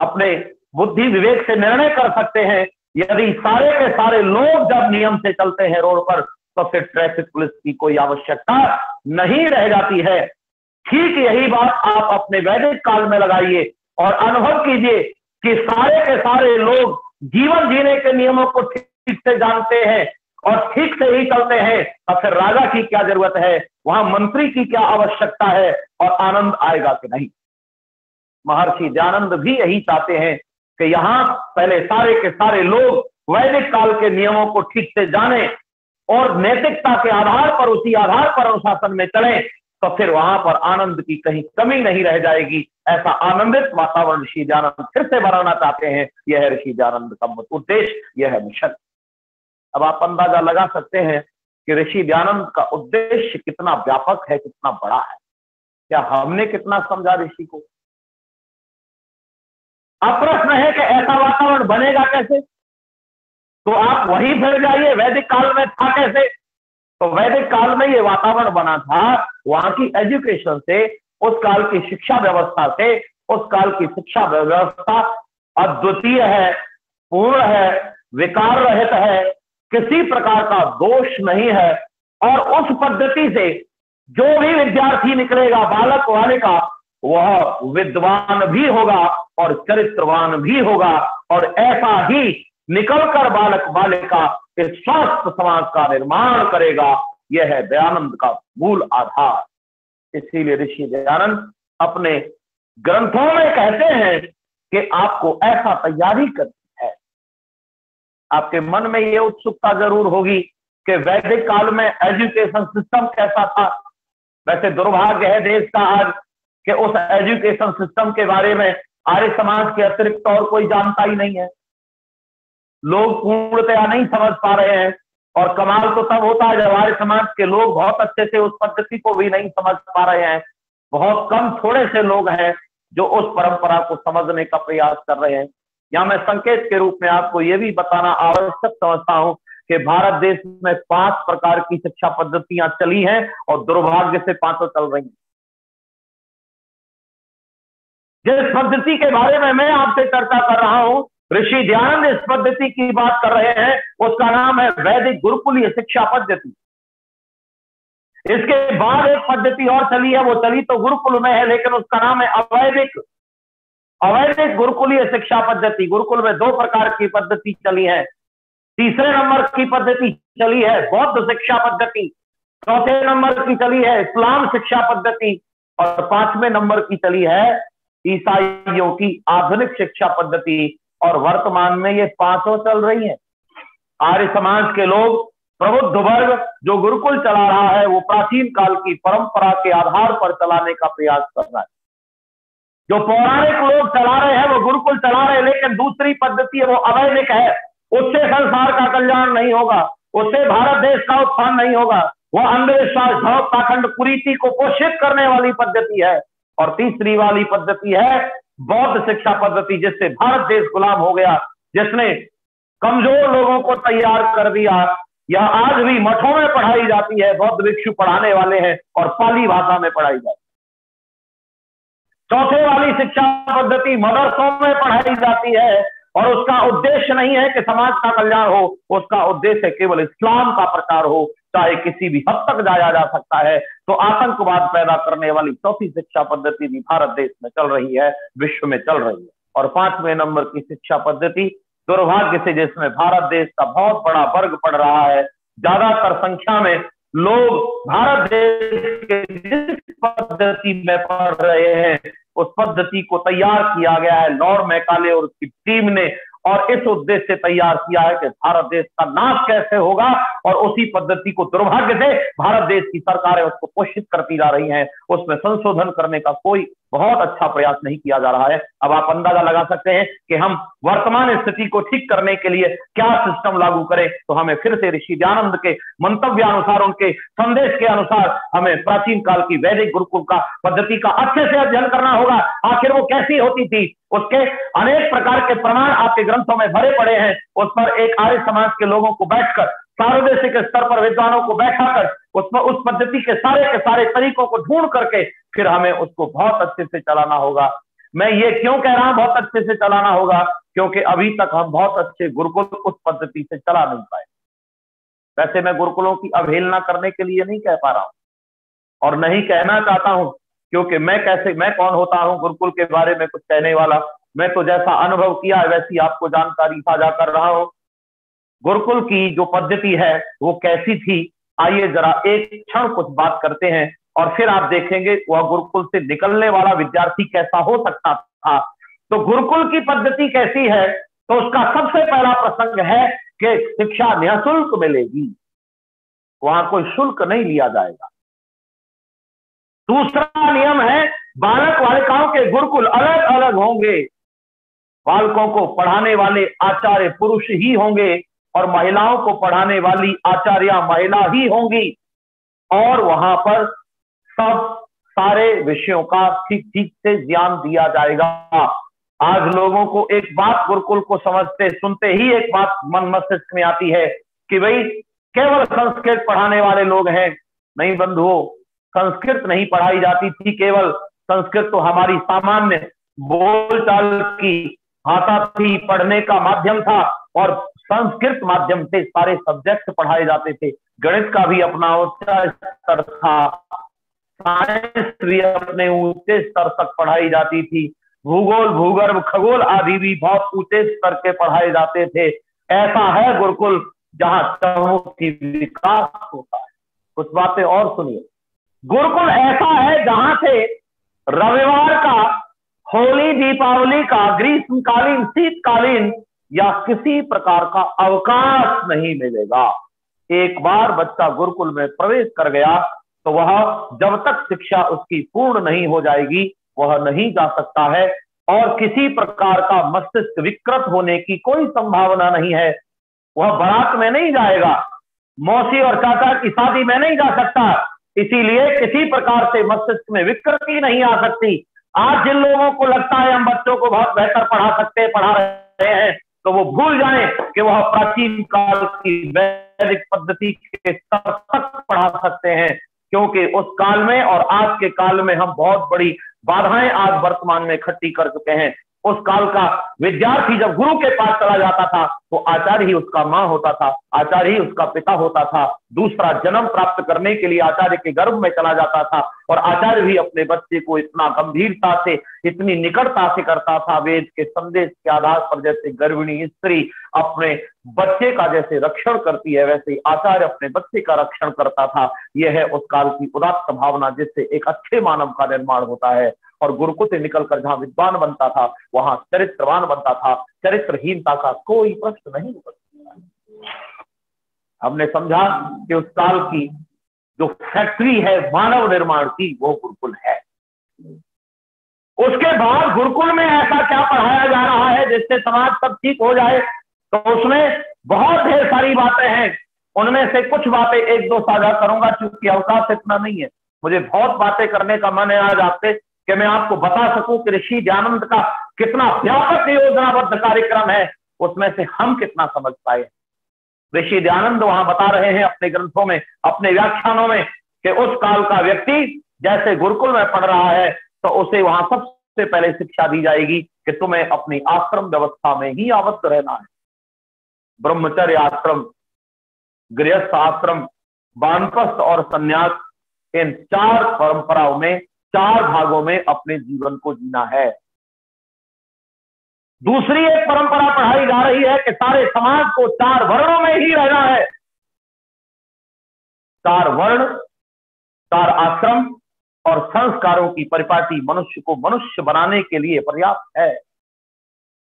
[SPEAKER 2] अपने बुद्धि विवेक से निर्णय कर सकते हैं, यदि सारे के सारे लोग जब नियम से चलते हैं रोड पर, तो फिर ट्रैफिक पुलिस की कोई आवश्यकता नहीं रह जाती है। ठीक यही बात आप अपने वैदिक काल में लगाइए और अनुभव कीजिए कि सारे के सारे लोग जीवन जीने के नियमों को ठीक से जानते हैं और ठीक से ही चलते हैं, तो फिर राजा की क्या जरूरत है, वहां मंत्री की क्या आवश्यकता है, और आनंद आएगा कि नहीं। महर्षि दयानंद भी यही चाहते हैं कि यहां पहले सारे के सारे लोग वैदिक काल के नियमों को ठीक से जाने और नैतिकता के आधार पर, उसी आधार पर अनुशासन में चलें, तो फिर वहां पर आनंद की कहीं कमी नहीं रह जाएगी। ऐसा आनंदित वातावरण ऋषि दयानंद फिर से बनाना चाहते हैं। यह है ऋषि दयानंद का उद्देश्य, यह है मिशन। अब आप अंदाजा लगा सकते हैं कि ऋषि दयानंद का उद्देश्य कितना व्यापक है, कितना बड़ा है। क्या हमने कितना समझा ऋषि को? अब प्रश्न है कि ऐसा वातावरण बनेगा कैसे? तो आप वहीं फिर जाइए, वैदिक काल में था कैसे? तो वैदिक काल में ये वातावरण बना था वहां की एजुकेशन से, उस काल की शिक्षा व्यवस्था से। उस काल की शिक्षा व्यवस्था अद्वितीय है, पूर्ण है, विकार रहित है, किसी प्रकार का दोष नहीं है। और उस पद्धति से जो भी विद्यार्थी निकलेगा, बालक बालिका, वह विद्वान भी होगा और चरित्रवान भी होगा, और ऐसा ही निकलकर बालक बालिका इस स्वस्थ समाज का निर्माण करेगा। यह है दयानंद का मूल आधार। इसीलिए ऋषि दयानंद अपने ग्रंथों में कहते हैं कि आपको ऐसा तैयारी करनी है। आपके मन में यह उत्सुकता जरूर होगी कि वैदिक काल में एजुकेशन सिस्टम कैसा था। वैसे दुर्भाग्य है देश का आज कि उस एजुकेशन सिस्टम के बारे में आर्य समाज के अतिरिक्त और कोई जानता ही नहीं है। लोग पूर्णतया नहीं समझ पा रहे हैं, और कमाल तो तब होता है जब आर्य समाज के लोग बहुत अच्छे से उस पद्धति को भी नहीं समझ पा रहे हैं। बहुत कम थोड़े से लोग हैं जो उस परंपरा को समझने का प्रयास कर रहे हैं। या मैं संकेत के रूप में आपको यह भी बताना आवश्यक समझता हूं कि भारत देश में 5 प्रकार की शिक्षा पद्धतियां चली हैं और दुर्भाग्य से 5 चल रही हैं। जिस पद्धति के बारे में मैं आपसे चर्चा कर रहा हूं, ऋषि दयानंद इस पद्धति की बात कर रहे हैं, उसका नाम है वैदिक गुरुकुलीय शिक्षा पद्धति। इसके बाद एक पद्धति और चली है, वो चली तो गुरुकुल में है, लेकिन उसका नाम है अवैदिक गुरुकुलीय शिक्षा पद्धति। गुरुकुल में 2 प्रकार की पद्धति चली है। तीसरे नंबर की पद्धति चली है बौद्ध शिक्षा पद्धति, चौथे नंबर की चली है इस्लाम शिक्षा पद्धति, और 5वें नंबर की चली है ईसाइयों की आधुनिक शिक्षा पद्धति। और वर्तमान में ये 5 चल रही हैं। आर्य समाज के लोग, प्रबुद्ध वर्ग जो गुरुकुल चला रहा है, वो प्राचीन काल की परंपरा के आधार पर चलाने का प्रयास कर रहा है। जो पौराणिक लोग चला रहे हैं वो गुरुकुल चला रहे हैं, लेकिन दूसरी पद्धति है वो अवैदिक है। उससे संसार का कल्याण नहीं होगा, उससे भारत देश का उत्थान नहीं होगा। वो अंधविश्वास, धर्म, पाखंड, कुरीति को पोषित करने वाली पद्धति है। और तीसरी वाली पद्धति है बौद्ध शिक्षा पद्धति, जिससे भारत देश गुलाम हो गया, जिसने कमजोर लोगों को तैयार कर दिया। यह आज भी मठों में पढ़ाई जाती है, बौद्ध भिक्षु पढ़ाने वाले हैं, और पाली भाषा में पढ़ाई जाती है। चौथे वाली शिक्षा पद्धति मदरसों में पढ़ाई जाती है, और उसका उद्देश्य नहीं है कि समाज का कल्याण हो, उसका उद्देश्य केवल इस्लाम का प्रचार हो, चाहे किसी भी हद तक जाया जा सकता है। तो आतंकवाद पैदा करने वाली चौथी शिक्षा पद्धति भी भारत देश में चल रही है, विश्व में चल रही है। और 5वें नंबर की शिक्षा पद्धति, दुर्भाग्य से जिसमें भारत देश का बहुत बड़ा वर्ग पढ़ रहा है, ज्यादातर संख्या में लोग भारत देश के जिस पद्धति में पढ़ रहे हैं उस पद्धति को तैयार किया गया है लॉर्ड मैकाले और उसकी टीम ने, और इस उद्देश्य से तैयार किया है कि भारत देश का नाश कैसे होगा। और उसी पद्धति को दुर्भाग्य से भारत देश की सरकारें उसको पोषित करती जा रही हैं। उसमें संशोधन करने का कोई बहुत अच्छा प्रयास नहीं किया जा रहा है। अब आप अंदाजा लगा सकते हैं कि हम वर्तमान स्थिति को ठीक करने के लिए क्या सिस्टम लागू करें। तो हमें फिर से ऋषि दयानंद के मंतव्य अनुसार, उनके संदेश के अनुसार, हमें प्राचीन काल की वैदिक गुरुकुल का पद्धति का अच्छे से अध्ययन करना होगा। आखिर वो कैसी होती थी, उसके अनेक प्रकार के प्रमाण आपके ग्रंथों में भरे पड़े हैं। उस पर एक आर्य समाज के लोगों को बैठकर, सार्वदेशिक स्तर पर विद्वानों को बैठाकर उस पद्धति के सारे तरीकों को ढूंढ करके फिर हमें उसको बहुत अच्छे से चलाना होगा। मैं ये क्यों कह रहा हूं बहुत अच्छे से चलाना होगा, क्योंकि अभी तक हम बहुत अच्छे गुरुकुल उस पद्धति से चला नहीं पाए। वैसे मैं गुरुकुलों की अवहेलना करने के लिए नहीं कह पा रहा हूं, और नहीं कहना चाहता हूं, क्योंकि मैं कौन होता हूं गुरुकुल के बारे में कुछ कहने वाला। मैं तो जैसा अनुभव किया है वैसी आपको जानकारी साझा कर रहा हूं। गुरुकुल की जो पद्धति है वो कैसी थी, आइए जरा एक क्षण कुछ बात करते हैं, और फिर आप देखेंगे वह गुरुकुल से निकलने वाला विद्यार्थी कैसा हो सकता था। तो गुरुकुल की पद्धति कैसी है, तो उसका सबसे पहला प्रसंग है कि शिक्षा निःशुल्क मिलेगी, वहां कोई शुल्क नहीं लिया जाएगा। दूसरा नियम है बालक बालिकाओं के गुरुकुल अलग अलग होंगे। बालकों को पढ़ाने वाले आचार्य पुरुष ही होंगे और महिलाओं को पढ़ाने वाली आचार्य महिला ही होंगी, और वहां पर सब सारे विषयों का ठीक ठीक से ज्ञान दिया जाएगा। आज लोगों को एक बात गुरुकुल को समझते सुनते ही एक बात मन मस्तिष्क में आती है कि भाई केवल संस्कृत पढ़ाने वाले लोग हैं। नहीं बंधुओं, संस्कृत नहीं पढ़ाई जाती थी केवल। संस्कृत तो हमारी सामान्य बोलचाल की भाषा थी, पढ़ने का माध्यम था, और संस्कृत माध्यम से सारे सब्जेक्ट पढ़ाए जाते थे। गणित का भी अपना ऊंचा स्तर था, साइंस भी अपने ऊंचे स्तर तक पढ़ाई जाती थी, भूगोल, भूगर्भ, खगोल आदि भी बहुत ऊंचे स्तर के पढ़ाए जाते थे। ऐसा है गुरुकुल जहां चहुमुखी विकास होता है। कुछ बातें और सुनिए। गुरुकुल ऐसा है जहां से रविवार का, होली दीपावली का, ग्रीष्मकालीन, शीतकालीन या किसी प्रकार का अवकाश नहीं मिलेगा। एक बार बच्चा गुरुकुल में प्रवेश कर गया तो वह जब तक शिक्षा उसकी पूर्ण नहीं हो जाएगी वह नहीं जा सकता है, और किसी प्रकार का मस्तिष्क विकृत होने की कोई संभावना नहीं है। वह बारात में नहीं जाएगा, मौसी और चाचा की शादी में नहीं जा सकता, इसीलिए किसी प्रकार से मस्तिष्क में विकृति नहीं आ सकती। आज जिन लोगों को लगता है हम बच्चों को बहुत बेहतर पढ़ा सकते हैं, पढ़ा रहे हैं, तो वो भूल जाएं कि वह प्राचीन काल की वैदिक पद्धति के स्तर तक पढ़ा सकते हैं, क्योंकि उस काल में और आज के काल में हम बहुत बड़ी बाधाएं आज वर्तमान में इकट्ठी कर चुके हैं। उस काल का विद्यार्थी जब गुरु के पास चला जाता था तो आचार्य ही उसका माँ होता था, आचार्य ही उसका पिता होता था। दूसरा जन्म प्राप्त करने के लिए आचार्य के गर्भ में चला जाता था, और आचार्य भी अपने बच्चे को इतना गंभीरता से, इतनी निकटता से करता था। वेद के संदेश के आधार पर जैसे गर्भिणी स्त्री अपने बच्चे का जैसे रक्षण करती है, वैसे ही आचार्य अपने बच्चे का रक्षण करता था। यह है उस काल की उदात्त भावना, जिससे एक अच्छे मानव का निर्माण होता है। और गुरुकुल से निकलकर जहां विद्वान बनता था वहां चरित्रवान बनता था। चरित्रहीनता का कोई प्रश्न नहीं उठता। हमने समझा कि उस काल की जो फैक्ट्री है मानव निर्माण की, वो गुरुकुल है। उसके बाद गुरुकुल में ऐसा क्या पढ़ाया जा रहा है जिससे समाज सब ठीक हो जाए, तो उसमें बहुत ढेर सारी बातें हैं। उनमें से कुछ बातें एक दो साझा करूंगा, चूंकि अवकाश इतना नहीं है। मुझे बहुत बातें करने का मन है आज आपसे, कि मैं आपको बता सकूं कि ऋषि दयानंद का कितना व्यापक योजनाबद्ध कार्यक्रम है, उसमें से हम कितना समझ पाए। ऋषि दयानंद वहां बता रहे हैं अपने ग्रंथों में, अपने व्याख्यानों में, कि उस काल का व्यक्ति जैसे गुरुकुल में पढ़ रहा है तो उसे वहां सबसे पहले शिक्षा दी जाएगी कि तुम्हें अपनी आश्रम व्यवस्था में ही आबद्ध रहना है। ब्रह्मचर्य आश्रम, गृहस्थ आश्रम, वानप्रस्थ और संन्यास, इन चार परंपराओं में, चार भागों में अपने जीवन को जीना है। दूसरी एक परंपरा पढ़ाई जा रही है कि सारे समाज को चार वर्णों में ही रहना है। चार वर्ण, चार आश्रम और संस्कारों की परिपाटी मनुष्य को मनुष्य बनाने के लिए पर्याप्त है।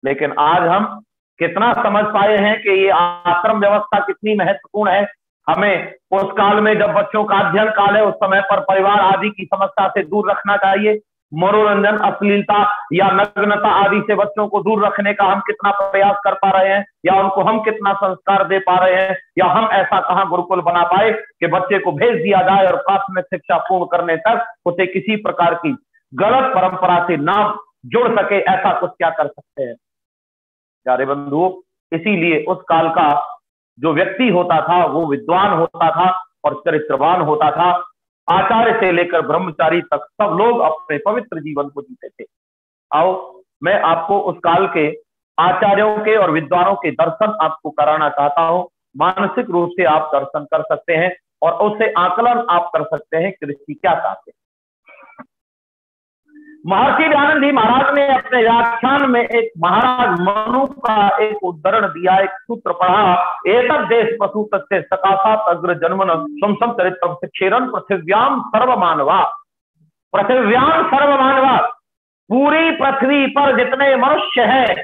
[SPEAKER 2] लेकिन आज हम कितना समझ पाए हैं कि ये आश्रम व्यवस्था कितनी महत्वपूर्ण है। हमें उस काल में जब बच्चों का अध्ययन काल है, उस समय पर परिवार आदि की समस्या से दूर रखना चाहिए। मनोरंजन, अश्लीलता या नग्नता आदि से बच्चों को दूर रखने का हम कितना प्रयास कर पा रहे हैं, या उनको हम कितना संस्कार दे पा रहे हैं, या हम ऐसा कहां गुरुकुल बना पाए कि बच्चे को भेज दिया जाए और प्राथमिक शिक्षा पूर्ण करने तक उसे किसी प्रकार की गलत परंपरा से ना जुड़ सके। ऐसा कुछ क्या कर सकते हैं प्यारे बंधुओं। इसीलिए उस काल का जो व्यक्ति होता था वो विद्वान होता था और चरित्रवान होता था। आचार्य से लेकर ब्रह्मचारी तक सब लोग अपने पवित्र जीवन को जीते थे। आओ मैं आपको उस काल के आचार्यों के और विद्वानों के दर्शन आपको कराना चाहता हूं। मानसिक रूप से आप दर्शन कर सकते हैं और उससे आकलन आप कर सकते हैं कि ऋषि क्या चाहते हैं। महर्षि दयानंद जी महाराज ने अपने व्याख्यान में एक महाराज मनु का एक उदाहरण दिया, एक सूत्र पढ़ा। एतद् देश पशु तस्य सकाशात् अग्र जन्मन स्वम चरित्रम शिक्षेरन पृथिव्याम सर्वमानवा। पृथिव्याम सर्वमानवा, पूरी पृथ्वी पर जितने मनुष्य हैं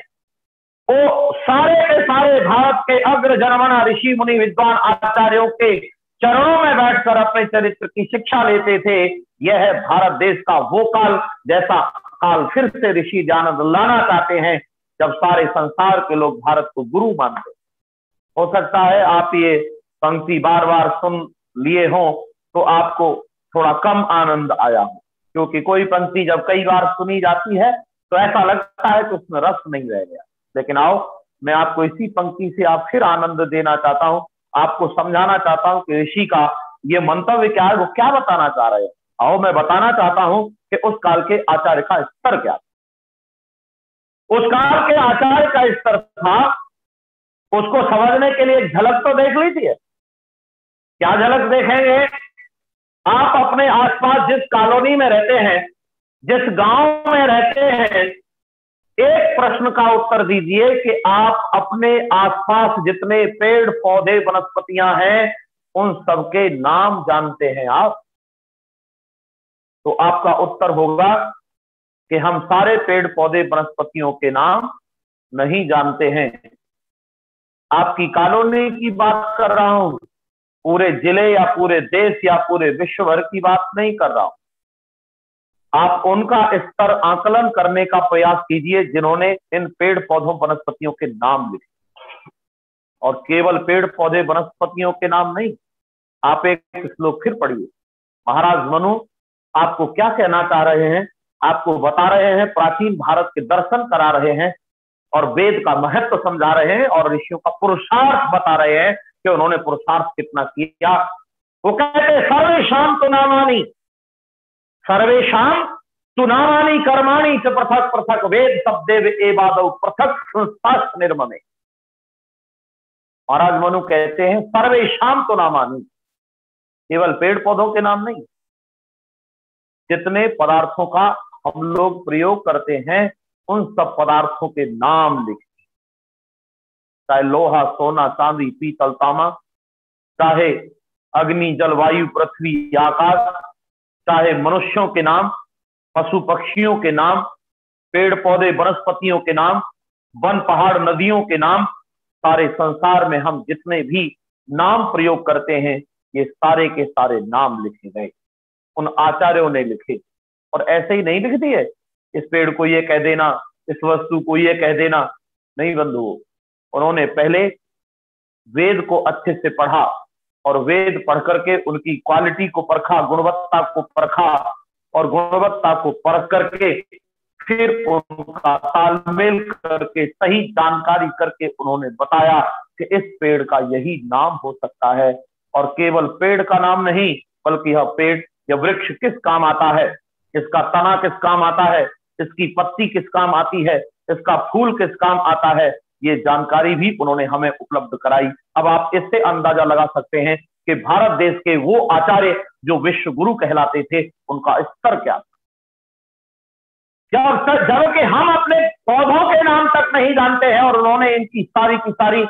[SPEAKER 2] वो सारे के सारे भारत के अग्र जन्मना ऋषि मुनि विद्वान आचार्यों के चरणों में बैठकर अपने चरित्र की शिक्षा लेते थे। यह है भारत देश का वो काल, जैसा काल फिर से ऋषि दयानंद लाना चाहते हैं, जब सारे संसार के लोग भारत को गुरु मानते। हो सकता है आप ये पंक्ति बार बार सुन लिए हो तो आपको थोड़ा कम आनंद आया हो, क्योंकि कोई पंक्ति जब कई बार सुनी जाती है तो ऐसा लगता है कि उसमें रस नहीं रह गया। लेकिन आओ मैं आपको इसी पंक्ति से आप फिर आनंद देना चाहता हूं, आपको समझाना चाहता हूं कि ऋषि का ये मंतव्य क्या है, वो क्या बताना चाह रहे हैं। आओ मैं बताना चाहता हूं कि उस काल के आचार्य का स्तर क्या था। उस काल के आचार्य का स्तर था, उसको समझने के लिए एक झलक तो देख लीजिए। क्या झलक देखेंगे? आप अपने आसपास जिस कॉलोनी में रहते हैं, जिस गांव में रहते हैं, एक प्रश्न का उत्तर दीजिए कि आप अपने आसपास जितने पेड़ पौधे वनस्पतियां हैं उन सबके नाम जानते हैं आप? तो आपका उत्तर होगा कि हम सारे पेड़ पौधे वनस्पतियों के नाम नहीं जानते हैं। आपकी कॉलोनी की बात कर रहा हूं, पूरे जिले या पूरे देश या पूरे विश्व भर की बात नहीं कर रहा हूं। आप उनका स्तर आकलन करने का प्रयास कीजिए जिन्होंने इन पेड़ पौधों वनस्पतियों के नाम लिखे, और केवल पेड़ पौधे वनस्पतियों के नाम नहीं। आप एक श्लोक फिर पढ़िए। महाराज मनु आपको क्या कहना चाह रहे हैं? आपको बता रहे हैं, प्राचीन भारत के दर्शन करा रहे हैं और वेद का महत्व समझा रहे हैं और ऋषियों का पुरुषार्थ बता रहे हैं कि उन्होंने पुरुषार्थ कितना किया। वो कहते सर्वेशाम तु नामानि, सर्वेशाम तु नामानि कर्माणि च पृथक पृथक वेद शब्देव एवादौ पृथक संस्था निर्ममे। महाराज मनु कहते हैं सर्वेशाम तु नामानि, केवल पेड़ पौधों के नाम नहीं, जितने पदार्थों का हम लोग प्रयोग करते हैं उन सब पदार्थों के नाम लिखे, चाहे लोहा सोना चांदी पीतल तांबा, चाहे अग्नि जल वायु पृथ्वी आकाश, चाहे मनुष्यों के नाम, पशु पक्षियों के नाम, पेड़ पौधे वनस्पतियों के नाम, वन पहाड़ नदियों के नाम, सारे संसार में हम जितने भी नाम प्रयोग करते हैं ये सारे के सारे नाम लिखे गए, उन आचार्यों ने लिखे। और ऐसे ही नहीं लिख दिए, इस पेड़ को ये कह देना, इस वस्तु को ये कह देना, नहीं बंधुओं। उन्होंने पहले वेद को अच्छे से पढ़ा और वेद पढ़ करके उनकी क्वालिटी को परखा, गुणवत्ता को परखा, और गुणवत्ता को परख करके फिर उनका तालमेल करके सही जानकारी करके उन्होंने बताया कि इस पेड़ का यही नाम हो सकता है। और केवल पेड़ का नाम नहीं, बल्कि यह पेड़ या वृक्ष किस काम आता है, इसका तना किस काम आता है, इसकी पत्ती किस काम आती है, इसका फूल किस काम आता है, ये जानकारी भी उन्होंने हमें उपलब्ध कराई। अब आप इससे अंदाजा लगा सकते हैं कि भारत देश के वो आचार्य जो विश्व गुरु कहलाते थे उनका स्तर क्या था। जबकि हम अपने पौधों के नाम तक नहीं जानते हैं और उन्होंने इनकी सारी की सारी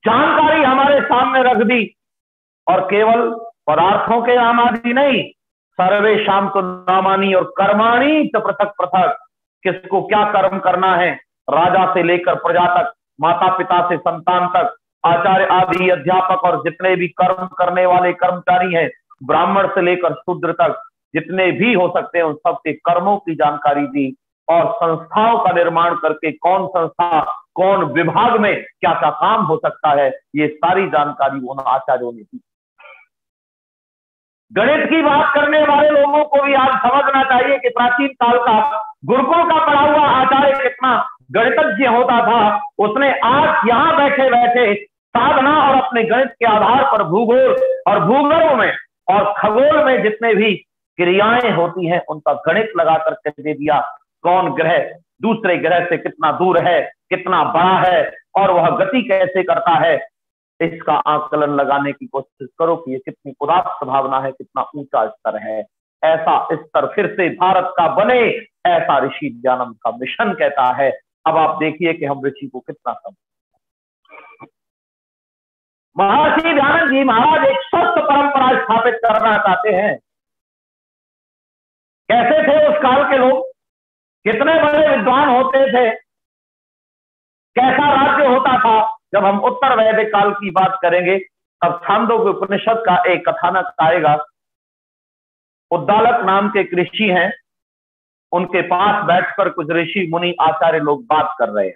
[SPEAKER 2] जानकारी हमारे सामने रख दी। और केवल पदार्थों के नाम आदि नहीं, सर्वेशाम तु नामानि और कर्माणि च पृथक पृथक, किसको क्या कर्म करना है, राजा से लेकर प्रजा तक, माता पिता से संतान तक, आचार्य आदि अध्यापक और जितने भी कर्म करने वाले कर्मचारी हैं, ब्राह्मण से लेकर शूद्र तक, जितने भी हो सकते हैं उन सबके कर्मों की जानकारी दी। और संस्थाओं का निर्माण करके कौन संस्था कौन विभाग में क्या क्या काम हो सकता है, ये सारी जानकारी उन आचार्यों ने दी। गणित की बात करने वाले लोगों को भी आज समझना चाहिए कि प्राचीन काल का गुरुकुल का पढ़ा हुआ आचार्य कितना गणितज्ञ होता था। उसने आज यहां बैठे बैठे साधना और अपने गणित के आधार पर भूगोल और भूगोल में और खगोल में जितने भी क्रियाएं होती हैं उनका गणित लगा करके दे दिया। कौन ग्रह दूसरे ग्रह से कितना दूर है, कितना बड़ा है और वह गति कैसे करता है, इसका आकलन लगाने की कोशिश करो कि ये कितनी उदात्त भावना है, कितना ऊंचा स्तर है। ऐसा स्तर फिर से भारत का बने, ऐसा ऋषि दयानंद का मिशन कहता है। अब आप देखिए कि हम ऋषि को कितना समझते। महर्षि दयानंद जी महाराज एक स्वस्थ परंपरा स्थापित करना चाहते हैं। कैसे थे उस काल के लोग, कितने बड़े विद्वान होते थे, कैसा राज्य होता था। जब हम उत्तर वैदिक काल की बात करेंगे तब छांदोग्य उपनिषद का एक कथानक आएगा। उद्दालक नाम के एक ऋषि हैं, उनके पास बैठकर कुछ ऋषि मुनि आचार्य लोग बात कर रहे हैं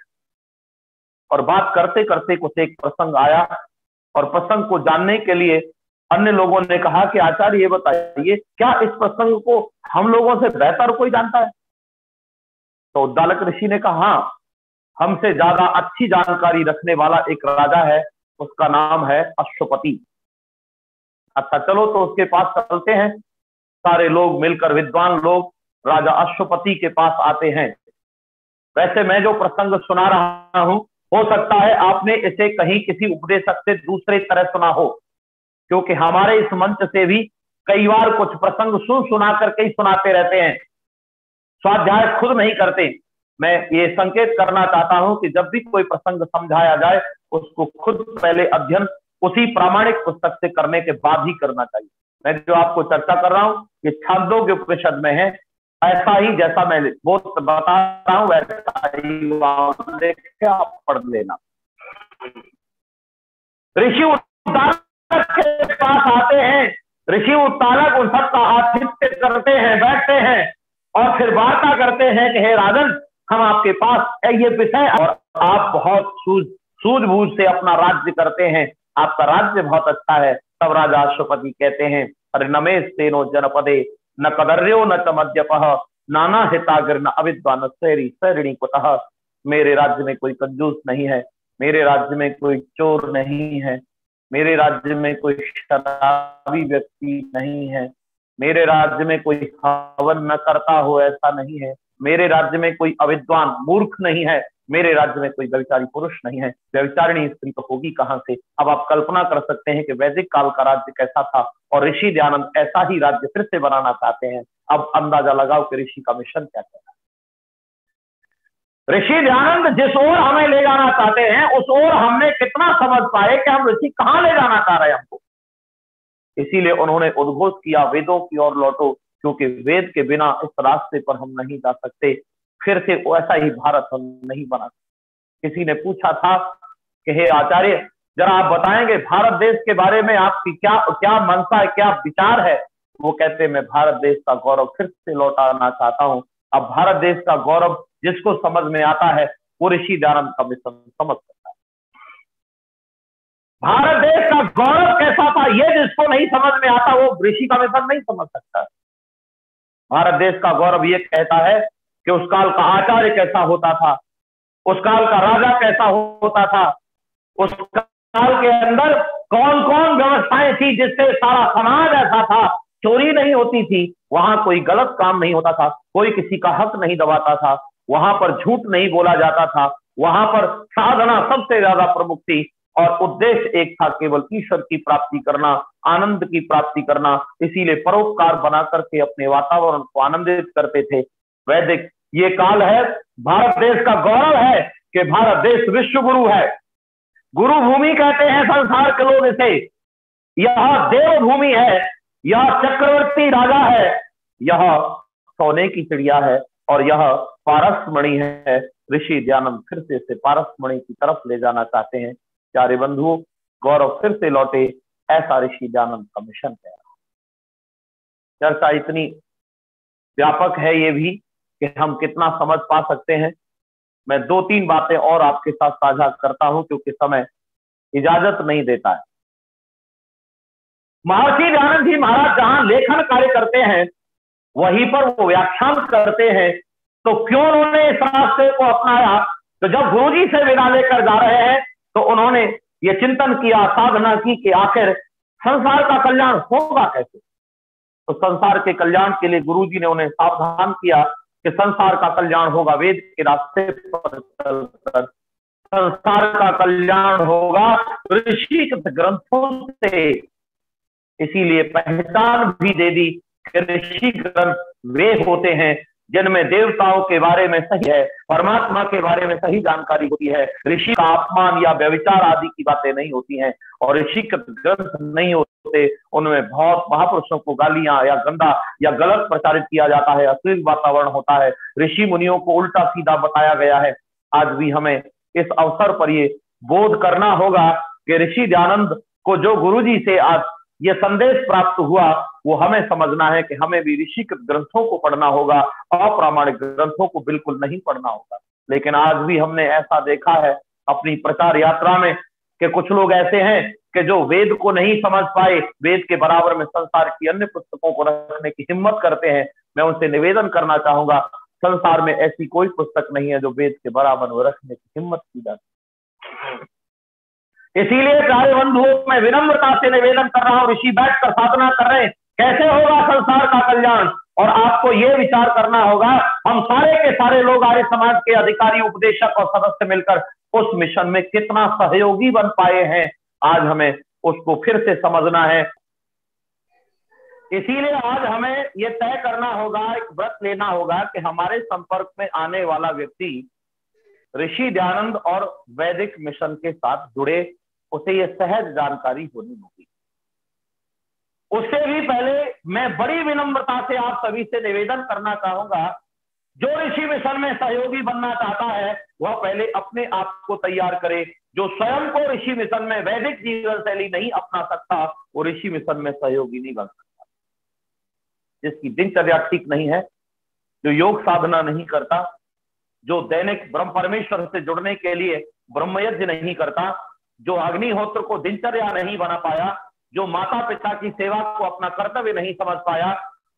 [SPEAKER 2] और बात करते करते कुछ एक प्रसंग आया और प्रसंग को जानने के लिए अन्य लोगों ने कहा कि आचार्य ये बताइए क्या इस प्रसंग को हम लोगों से बेहतर कोई जानता है। तो उद्दालक ऋषि ने कहा हाँ, हमसे ज्यादा अच्छी जानकारी रखने वाला एक राजा है, उसका नाम है अश्वपति। अच्छा चलो तो उसके पास चलते हैं। सारे लोग मिलकर विद्वान लोग राजा अश्वपति के पास आते हैं। वैसे मैं जो प्रसंग सुना रहा हूं हो सकता है आपने इसे कहीं किसी उपदेशक से दूसरे तरह सुना हो, क्योंकि हमारे इस मंच से भी कई बार कुछ प्रसंग सुना करके ही सुनाते रहते हैं, स्वाध्याय खुद नहीं करते। मैं ये संकेत करना चाहता हूं कि जब भी कोई प्रसंग समझाया जाए उसको खुद पहले अध्ययन उसी प्रामाणिक पुस्तक से करने के बाद ही करना चाहिए। मैं जो आपको चर्चा कर रहा हूं ये छांदोग्य उपनिषद में है, ऐसा ही जैसा मैं वो बता रहा हूं वैसा ही आप पढ़ लेना। ऋषि उत्तालक के पास आते हैं, ऋषि उत्तालक उन सबका आतिथ्य करते हैं, बैठते हैं और फिर वार्ता करते हैं कि हे राजन, हम आपके पास ये विषय और आप बहुत सूझबूझ से अपना राज्य करते हैं, आपका राज्य बहुत अच्छा है। तब राजा अश्वपति कहते हैं, अरे नमेश तेनो जनपदे न कदर्यो न च मद्यपः नाना हिताग्र न अविद्वान सैरिणी कुतः। मेरे राज्य में कोई कंजूस नहीं है, मेरे राज्य में कोई चोर नहीं है, मेरे राज्य में कोई शराबी व्यक्ति नहीं है, मेरे राज्य में कोई हवन न करता हो ऐसा नहीं है, मेरे राज्य में कोई अविद्वान मूर्ख नहीं है, मेरे राज्य में कोई व्यभिचारी पुरुष नहीं है। व्यभिचारिणी स्त्री तो होगी कहां से। अब आप कल्पना कर सकते हैं कि वैदिक काल का राज्य कैसा था और ऋषि दयानंद ऐसा ही राज्य फिर से बनाना चाहते हैं। अब अंदाजा लगाओ कि ऋषि का मिशन क्या कहता है। ऋषि दयानंद जिस ओर हमें ले जाना चाहते हैं उस ओर हमने कितना समझ पाए कि हम ऋषि कहां ले जाना चाह रहे हैं हमको। इसीलिए उन्होंने उद्घोष किया, वेदों की ओर लौटो, क्योंकि वेद के बिना इस रास्ते पर हम नहीं जा सकते, फिर से वैसा ही भारत हम नहीं बना सकते। किसी ने पूछा था कि हे आचार्य, जरा आप बताएंगे भारत देश के बारे में आपकी क्या मनसा है, क्या विचार है। वो कहते मैं भारत देश का गौरव फिर से लौटाना चाहता हूं। अब भारत देश का गौरव जिसको समझ में आता है वो ऋषि दयानंद का मिशन समझ सकता है। भारत देश का गौरव कैसा था ये जिसको नहीं समझ में आता वो ऋषि का मिशन नहीं समझ सकता। भारत देश का गौरव ये कहता है कि उस काल का आचार्य कैसा होता था, उस काल का राजा कैसा होता था, उस काल के अंदर कौन कौन व्यवस्थाएं थी जिससे सारा समाज ऐसा था, चोरी नहीं होती थी, वहां कोई गलत काम नहीं होता था, कोई किसी का हक नहीं दबाता था, वहां पर झूठ नहीं बोला जाता था, वहां पर साधना सबसे ज्यादा प्रमुख थी और उद्देश्य एक था, केवल ईश्वर की प्राप्ति करना, आनंद की प्राप्ति करना। इसीलिए परोपकार बना करके अपने वातावरण को आनंदित करते थे। वैदिक ये काल है, भारत देश का गौरव है कि भारत देश विश्व गुरु है। गुरु भूमि कहते हैं संसार के लोग इसे। यह देव भूमि है, यह चक्रवर्ती राजा है, यह सोने की चिड़िया है और यह पारसमणि है। ऋषि दयानंद फिर से इसे पारसमणि की तरफ ले जाना चाहते हैं। प्यारे बंधुओं, गौरव फिर से लौटे, ऐसा ऋषि दयानंद का मिशन है। चर्चा इतनी व्यापक है ये भी कि हम कितना समझ पा सकते हैं। मैं 2-3 बातें और आपके साथ साझा करता हूं क्योंकि समय इजाजत नहीं देता है। महर्षि दयानंद जी महाराज जहां लेखन कार्य करते हैं वहीं पर वो व्याख्यान करते हैं, तो क्यों उन्होंने इस रास्ते को अपनाया। तो जब गुरुजी से विदा लेकर जा रहे हैं तो उन्होंने ये चिंतन किया, साधना की कि आखिर संसार का कल्याण होगा कैसे। तो संसार के कल्याण के लिए गुरुजी ने उन्हें सावधान किया कि संसार का कल्याण होगा वेद के रास्ते पर चलकर, संसार का कल्याण होगा ऋषिकृत ग्रंथों से। इसीलिए पहचान भी दे दी कि ऋषि ग्रंथ वे होते हैं जिनमें देवताओं के बारे में सही है, परमात्मा के बारे में सही जानकारी होती है। ऋषि का अपमान या व्यभिचार आदि की बातें नहीं होती हैं और ऋषि ग्रंथ नहीं होते, उनमें बहुत महापुरुषों को गालियां या गंदा या गलत प्रचारित किया जाता है, अश्लील वातावरण होता है, ऋषि मुनियों को उल्टा सीधा बताया गया है। आज भी हमें इस अवसर पर ये बोध करना होगा कि ऋषि दयानंद को जो गुरुजी से आज ये संदेश प्राप्त हुआ वो हमें समझना है कि हमें भी ऋषिकृत ग्रंथों को पढ़ना होगा, अप्रामाणिक ग्रंथों को बिल्कुल नहीं पढ़ना होगा। लेकिन आज भी हमने ऐसा देखा है अपनी प्रचार यात्रा में कि कुछ लोग ऐसे हैं कि जो वेद को नहीं समझ पाए, वेद के बराबर में संसार की अन्य पुस्तकों को रखने की हिम्मत करते हैं। मैं उनसे निवेदन करना चाहूंगा, संसार में ऐसी कोई पुस्तक नहीं है जो वेद के बराबर में रखने की हिम्मत की जाती। इसीलिए प्यारे बंधुओं, मैं विनम्रता से निवेदन कर रहा हूं, ऋषि बैठकर साधना कर रहे हैं, कैसे होगा संसार का कल्याण। और आपको ये विचार करना होगा, हम सारे के सारे लोग आर्य समाज के अधिकारी, उपदेशक और सदस्य मिलकर उस मिशन में कितना सहयोगी बन पाए हैं, आज हमें उसको फिर से समझना है। इसीलिए आज हमें ये तय करना होगा, एक व्रत लेना होगा कि हमारे संपर्क में आने वाला व्यक्ति ऋषि दयानंद और वैदिक मिशन के साथ जुड़े उसे ये सहज जानकारी होनी होगी। उससे भी पहले मैं बड़ी विनम्रता से आप सभी से निवेदन करना चाहूंगा, जो ऋषि मिशन में सहयोगी बनना चाहता है वह पहले अपने आप को तैयार करे। जो स्वयं को ऋषि मिशन में वैदिक जीवन शैली नहीं अपना सकता वो ऋषि मिशन में सहयोगी नहीं बन सकता। जिसकी दिनचर्या ठीक नहीं है, जो योग साधना नहीं करता, जो दैनिक ब्रह्म परमेश्वर से जुड़ने के लिए ब्रह्मयज्ञ नहीं करता, जो अग्निहोत्र को दिनचर्या नहीं बना पाया, जो माता पिता की सेवा को अपना कर्तव्य नहीं समझ पाया,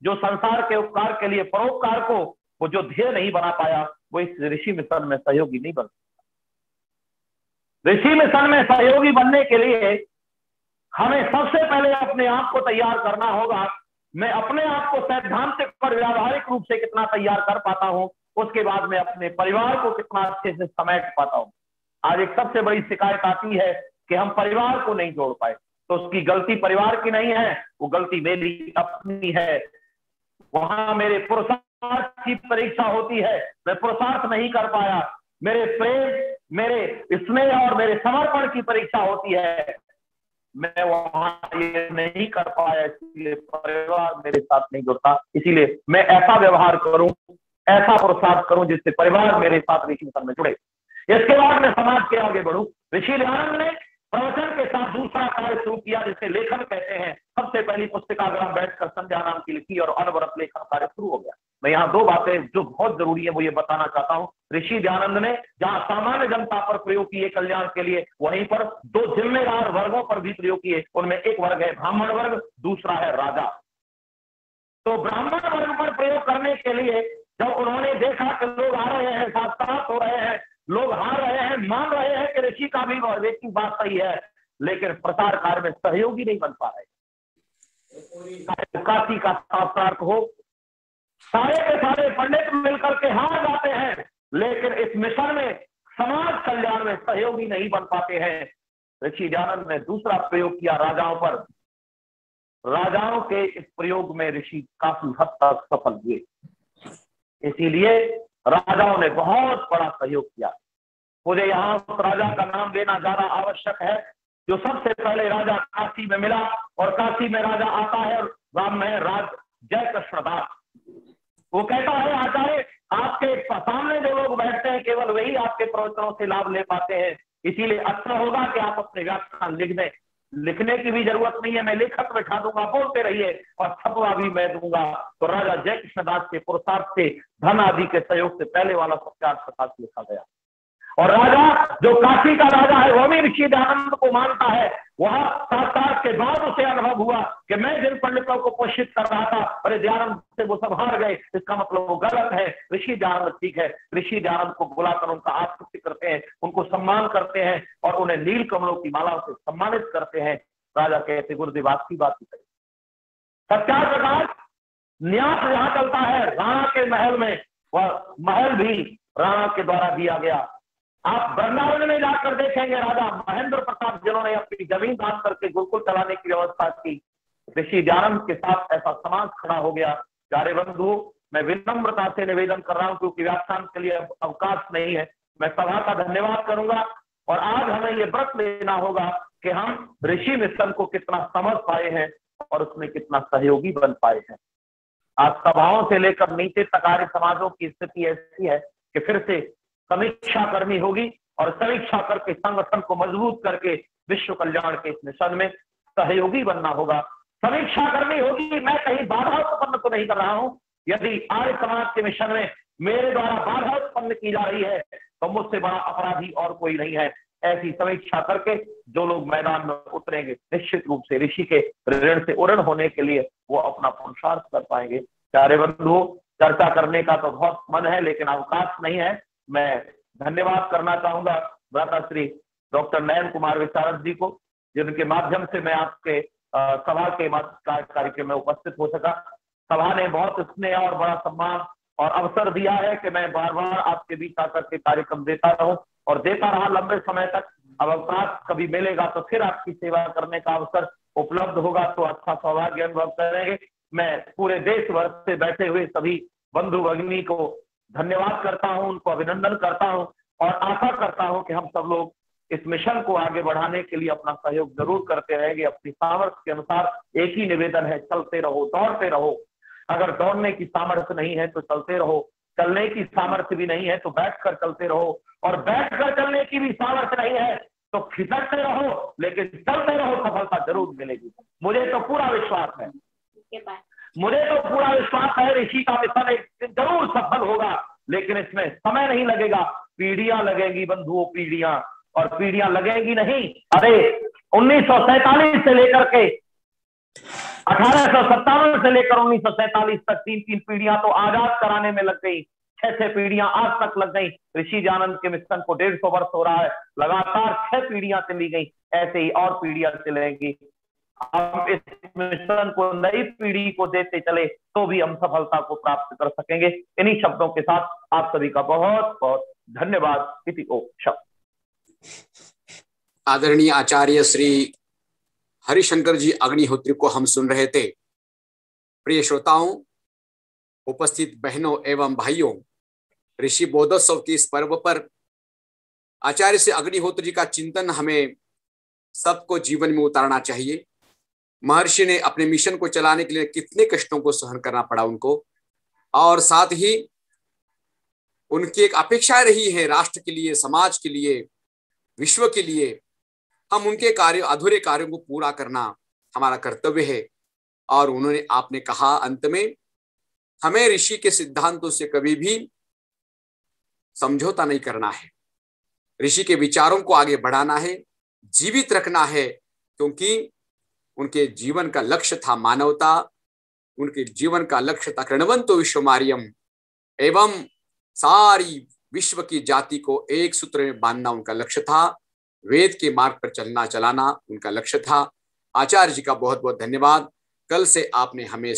[SPEAKER 2] जो संसार के उपकार के लिए परोपकार को वो जो ध्येय नहीं बना पाया, वो इस ऋषि मिशन में सहयोगी नहीं बन सकता। ऋषि मिशन में सहयोगी बनने के लिए हमें सबसे पहले अपने आप को तैयार करना होगा। मैं अपने आप को सैद्धांतिक और व्यावहारिक रूप से कितना तैयार कर पाता हूं, उसके बाद मैं अपने परिवार को कितना अच्छे से समेट पाता हूं। आज एक सबसे बड़ी शिकायत आती है कि हम परिवार को नहीं जोड़ पाए, तो उसकी गलती परिवार की नहीं है, वो गलती मेरी अपनी है। वहां मेरे पुरुषार्थ की परीक्षा होती है, मैं पुरुषार्थ नहीं कर पाया। मेरे प्रेम, मेरे स्नेह और मेरे समर्पण की परीक्षा होती है, मैं वहां ये नहीं कर पाया, इसलिए परिवार मेरे साथ नहीं जुड़ता। इसीलिए मैं ऐसा व्यवहार करूं, ऐसा पुरुषार्थ करूं जिससे परिवार मेरे साथ ऋषि मिशन में जुड़े। इसके बाद मैं समाज के आगे बढ़ूं। ऋषि दयानंद ने प्रवचन के साथ दूसरा कार्य शुरू किया जिसे लेखन कहते हैं। सबसे पहली पुस्तकाग्राम बैठकर संध्या नाम की लिखी और अनवरत लेखन कार्य शुरू हो गया। मैं यहाँ दो बातें जो बहुत जरूरी है वो ये बताना चाहता हूँ। ऋषि दयानंद ने जहाँ सामान्य जनता पर प्रयोग किए कल्याण के लिए, वहीं पर दो जिम्मेदार वर्गों पर भी प्रयोग किए। उनमें एक वर्ग है ब्राह्मण वर्ग, दूसरा है राजा। तो ब्राह्मण वर्ग पर प्रयोग करने के लिए जब उन्होंने देखा कि लोग आ रहे हैं, साक्षात हो रहे हैं, लोग हार रहे हैं, मान रहे हैं कि ऋषि का भी विवेक की बात सही है, लेकिन प्रचार कार्य में सहयोगी नहीं बन पा रहे। काशी का साक्षात हो, सारे के सारे पंडित मिलकर के हार जाते हैं, लेकिन इस मिशन में समाज कल्याण में सहयोगी नहीं बन पाते हैं। ऋषि दयानंद ने दूसरा प्रयोग किया राजाओं पर। राजाओं के इस प्रयोग में ऋषि काफी हद तक सफल हुए, इसीलिए राजाओं ने बहुत बड़ा सहयोग किया। मुझे यहाँ उस राजा का नाम लेना ज्यादा आवश्यक है जो सबसे पहले राजा काशी में मिला, और काशी में राजा आता है और राम में राज जय कृष्णदास। वो कहता है आचार्य आपके सामने जो लोग बैठते हैं केवल वही आपके प्रवचनों से लाभ ले पाते हैं, इसीलिए अच्छा होगा कि आप अपने व्याख्यान लिख दें। लिखने की भी जरूरत नहीं है, मैं लेखक बैठा दूंगा, बोलते रहिए और छपवा भी मैं दूंगा। तो राजा जय कृष्णदास के पुरुषार्थ से, धन आदि के सहयोग से पहले वाला सत्यार्थ प्रकाश लिखा गया। और राजा जो काशी का राजा है वह भी ऋषि दयानंद को मानता है। वह साक्षात के बाद उसे अनुभव हुआ कि मैं जिन पंडितों को पोषित कर रहा था, अरे दयानंद से वो सब हार गए, इसका मतलब वो गलत है। ऋषि दयानंद ठीक है। ऋषि दयानंद को बुलाकर उनका आतिथ्य करते हैं, उनको सम्मान करते हैं और उन्हें नील कमलों की मालाओं से सम्मानित करते हैं। राजा कहते गुरुदेव आपकी बात ही कही। सत्यार्थ प्रकाश न्यास जहां चलता है राणा के महल में, वह महल भी राणा के द्वारा दिया गया। आप वृंदावन में जाकर देखेंगे राजा महेंद्र प्रताप जिन्होंने अपनी जमीन दान करके गुरुकुल चलाने की व्यवस्था की, ऋषि दयानंद के साथ ऐसा समाज खड़ा हो गया। प्यारे बंधु, मैं विनम्रता से निवेदन कर रहा हूं क्योंकि व्याख्यान के लिए अवकाश नहीं है। मैं सभा का धन्यवाद करूंगा और आज हमें ये व्रत लेना होगा कि हम ऋषि मिशन को कितना समझ पाए हैं और उसमें कितना सहयोगी बन पाए हैं। आज सभाओं से लेकर नीचे तक आर्य समाजों की स्थिति ऐसी है कि फिर से समीक्षा करनी होगी और समीक्षा करके संगठन को मजबूत करके विश्व कल्याण के इस मिशन में सहयोगी बनना होगा। समीक्षा करनी होगी, मैं कहीं बाधा उत्पन्न तो नहीं कर रहा हूं। यदि आर्य समाज के मिशन में मेरे द्वारा बाधा उत्पन्न की जा रही है तो मुझसे बड़ा अपराधी और कोई नहीं है। ऐसी समीक्षा करके जो लोग मैदान में उतरेंगे निश्चित रूप से ऋषि के ऋण से उऋण होने के लिए वो अपना पुरुषार्थ कर पाएंगे। प्यारे बंधु, चर्चा करने का तो बहुत मन है लेकिन अवकाश नहीं है। मैं धन्यवाद करना चाहूंगा भ्राता श्री डॉक्टर नयन कुमार विशारद जी को, जिनके माध्यम से मैं आपके सभा के कार्यक्रम में उपस्थित हो सका। सभा ने बहुत स्नेह और बड़ा सम्मान और अवसर दिया है कि मैं बार बार आपके बीच आकर के कार्यक्रम देता रहूं और देता रहा लंबे समय तक। अब अवकाश कभी मिलेगा तो फिर आपकी सेवा करने का अवसर उपलब्ध होगा तो अच्छा सौभाग्य अनुभव करेंगे। मैं पूरे देश भर से बैठे हुए सभी बंधु भगिनी को धन्यवाद करता हूं, उनको अभिनंदन करता हूं और आशा करता हूं कि हम सब लोग इस मिशन को आगे बढ़ाने के लिए अपना सहयोग जरूर करते रहेंगे। अपनी सामर्थ्य के अनुसार एक ही निवेदन है, चलते रहो, दौड़ते रहो। अगर दौड़ने की सामर्थ्य नहीं है तो चलते रहो, चलने की सामर्थ्य भी नहीं है तो बैठकर चलते रहो, और बैठकर चलने की भी सामर्थ्य नहीं है तो खिसकते रहो, लेकिन चलते रहो, सफलता जरूर मिलेगी। मुझे तो पूरा विश्वास है, मुझे तो पूरा विश्वास है ऋषि का मिशन एक दिन जरूर सफल होगा, लेकिन इसमें समय नहीं लगेगा, पीढ़ियां लगेंगी बंधुओं, पीढ़ियां, और पीढ़ियां लगेगी नहीं। अरे 1947 से लेकर के 1857 से लेकर 1947 तक 3-3 पीढ़ियां तो आजाद कराने में लग गई, 6 पीढ़ियां आज तक लग गई। ऋषि जानंद के मिशन को 150 वर्ष हो रहा है, लगातार 6 पीढ़ियां चली गई, ऐसे ही और पीढ़ियां चलेंगी। हम इस मिशन को नई पीढ़ी को देते चले तो भी हम सफलता को प्राप्त कर सकेंगे। इन्हीं शब्दों के साथ आप सभी का बहुत बहुत धन्यवाद। इति ओ शब्द।
[SPEAKER 1] आदरणीय आचार्य श्री हरिशंकर जी अग्निहोत्री को हम सुन रहे थे। प्रिय श्रोताओं, उपस्थित बहनों एवं भाइयों, ऋषि बोधोत्सव के इस पर्व पर आचार्य श्री अग्निहोत्री जी का चिंतन हमें सबको जीवन में उतारना चाहिए। महर्षि ने अपने मिशन को चलाने के लिए कितने कष्टों को सहन करना पड़ा उनको, और साथ ही उनकी एक अपेक्षा रही है राष्ट्र के लिए, समाज के लिए, विश्व के लिए। हम उनके कार्य, अधूरे कार्यों को पूरा करना हमारा कर्तव्य है। और उन्होंने, आपने कहा अंत में, हमें ऋषि के सिद्धांतों से कभी भी समझौता नहीं करना है, ऋषि के विचारों को आगे बढ़ाना है, जीवित रखना है, क्योंकि उनके जीवन का लक्ष्य था मानवता, उनके जीवन का लक्ष्य था कृणवंतो विश्वमार्यम, एवं सारी विश्व की जाति को एक सूत्र में बांधना उनका लक्ष्य था, वेद के मार्ग पर चलाना उनका लक्ष्य था। आचार्य जी का बहुत बहुत धन्यवाद। कल से आपने हमें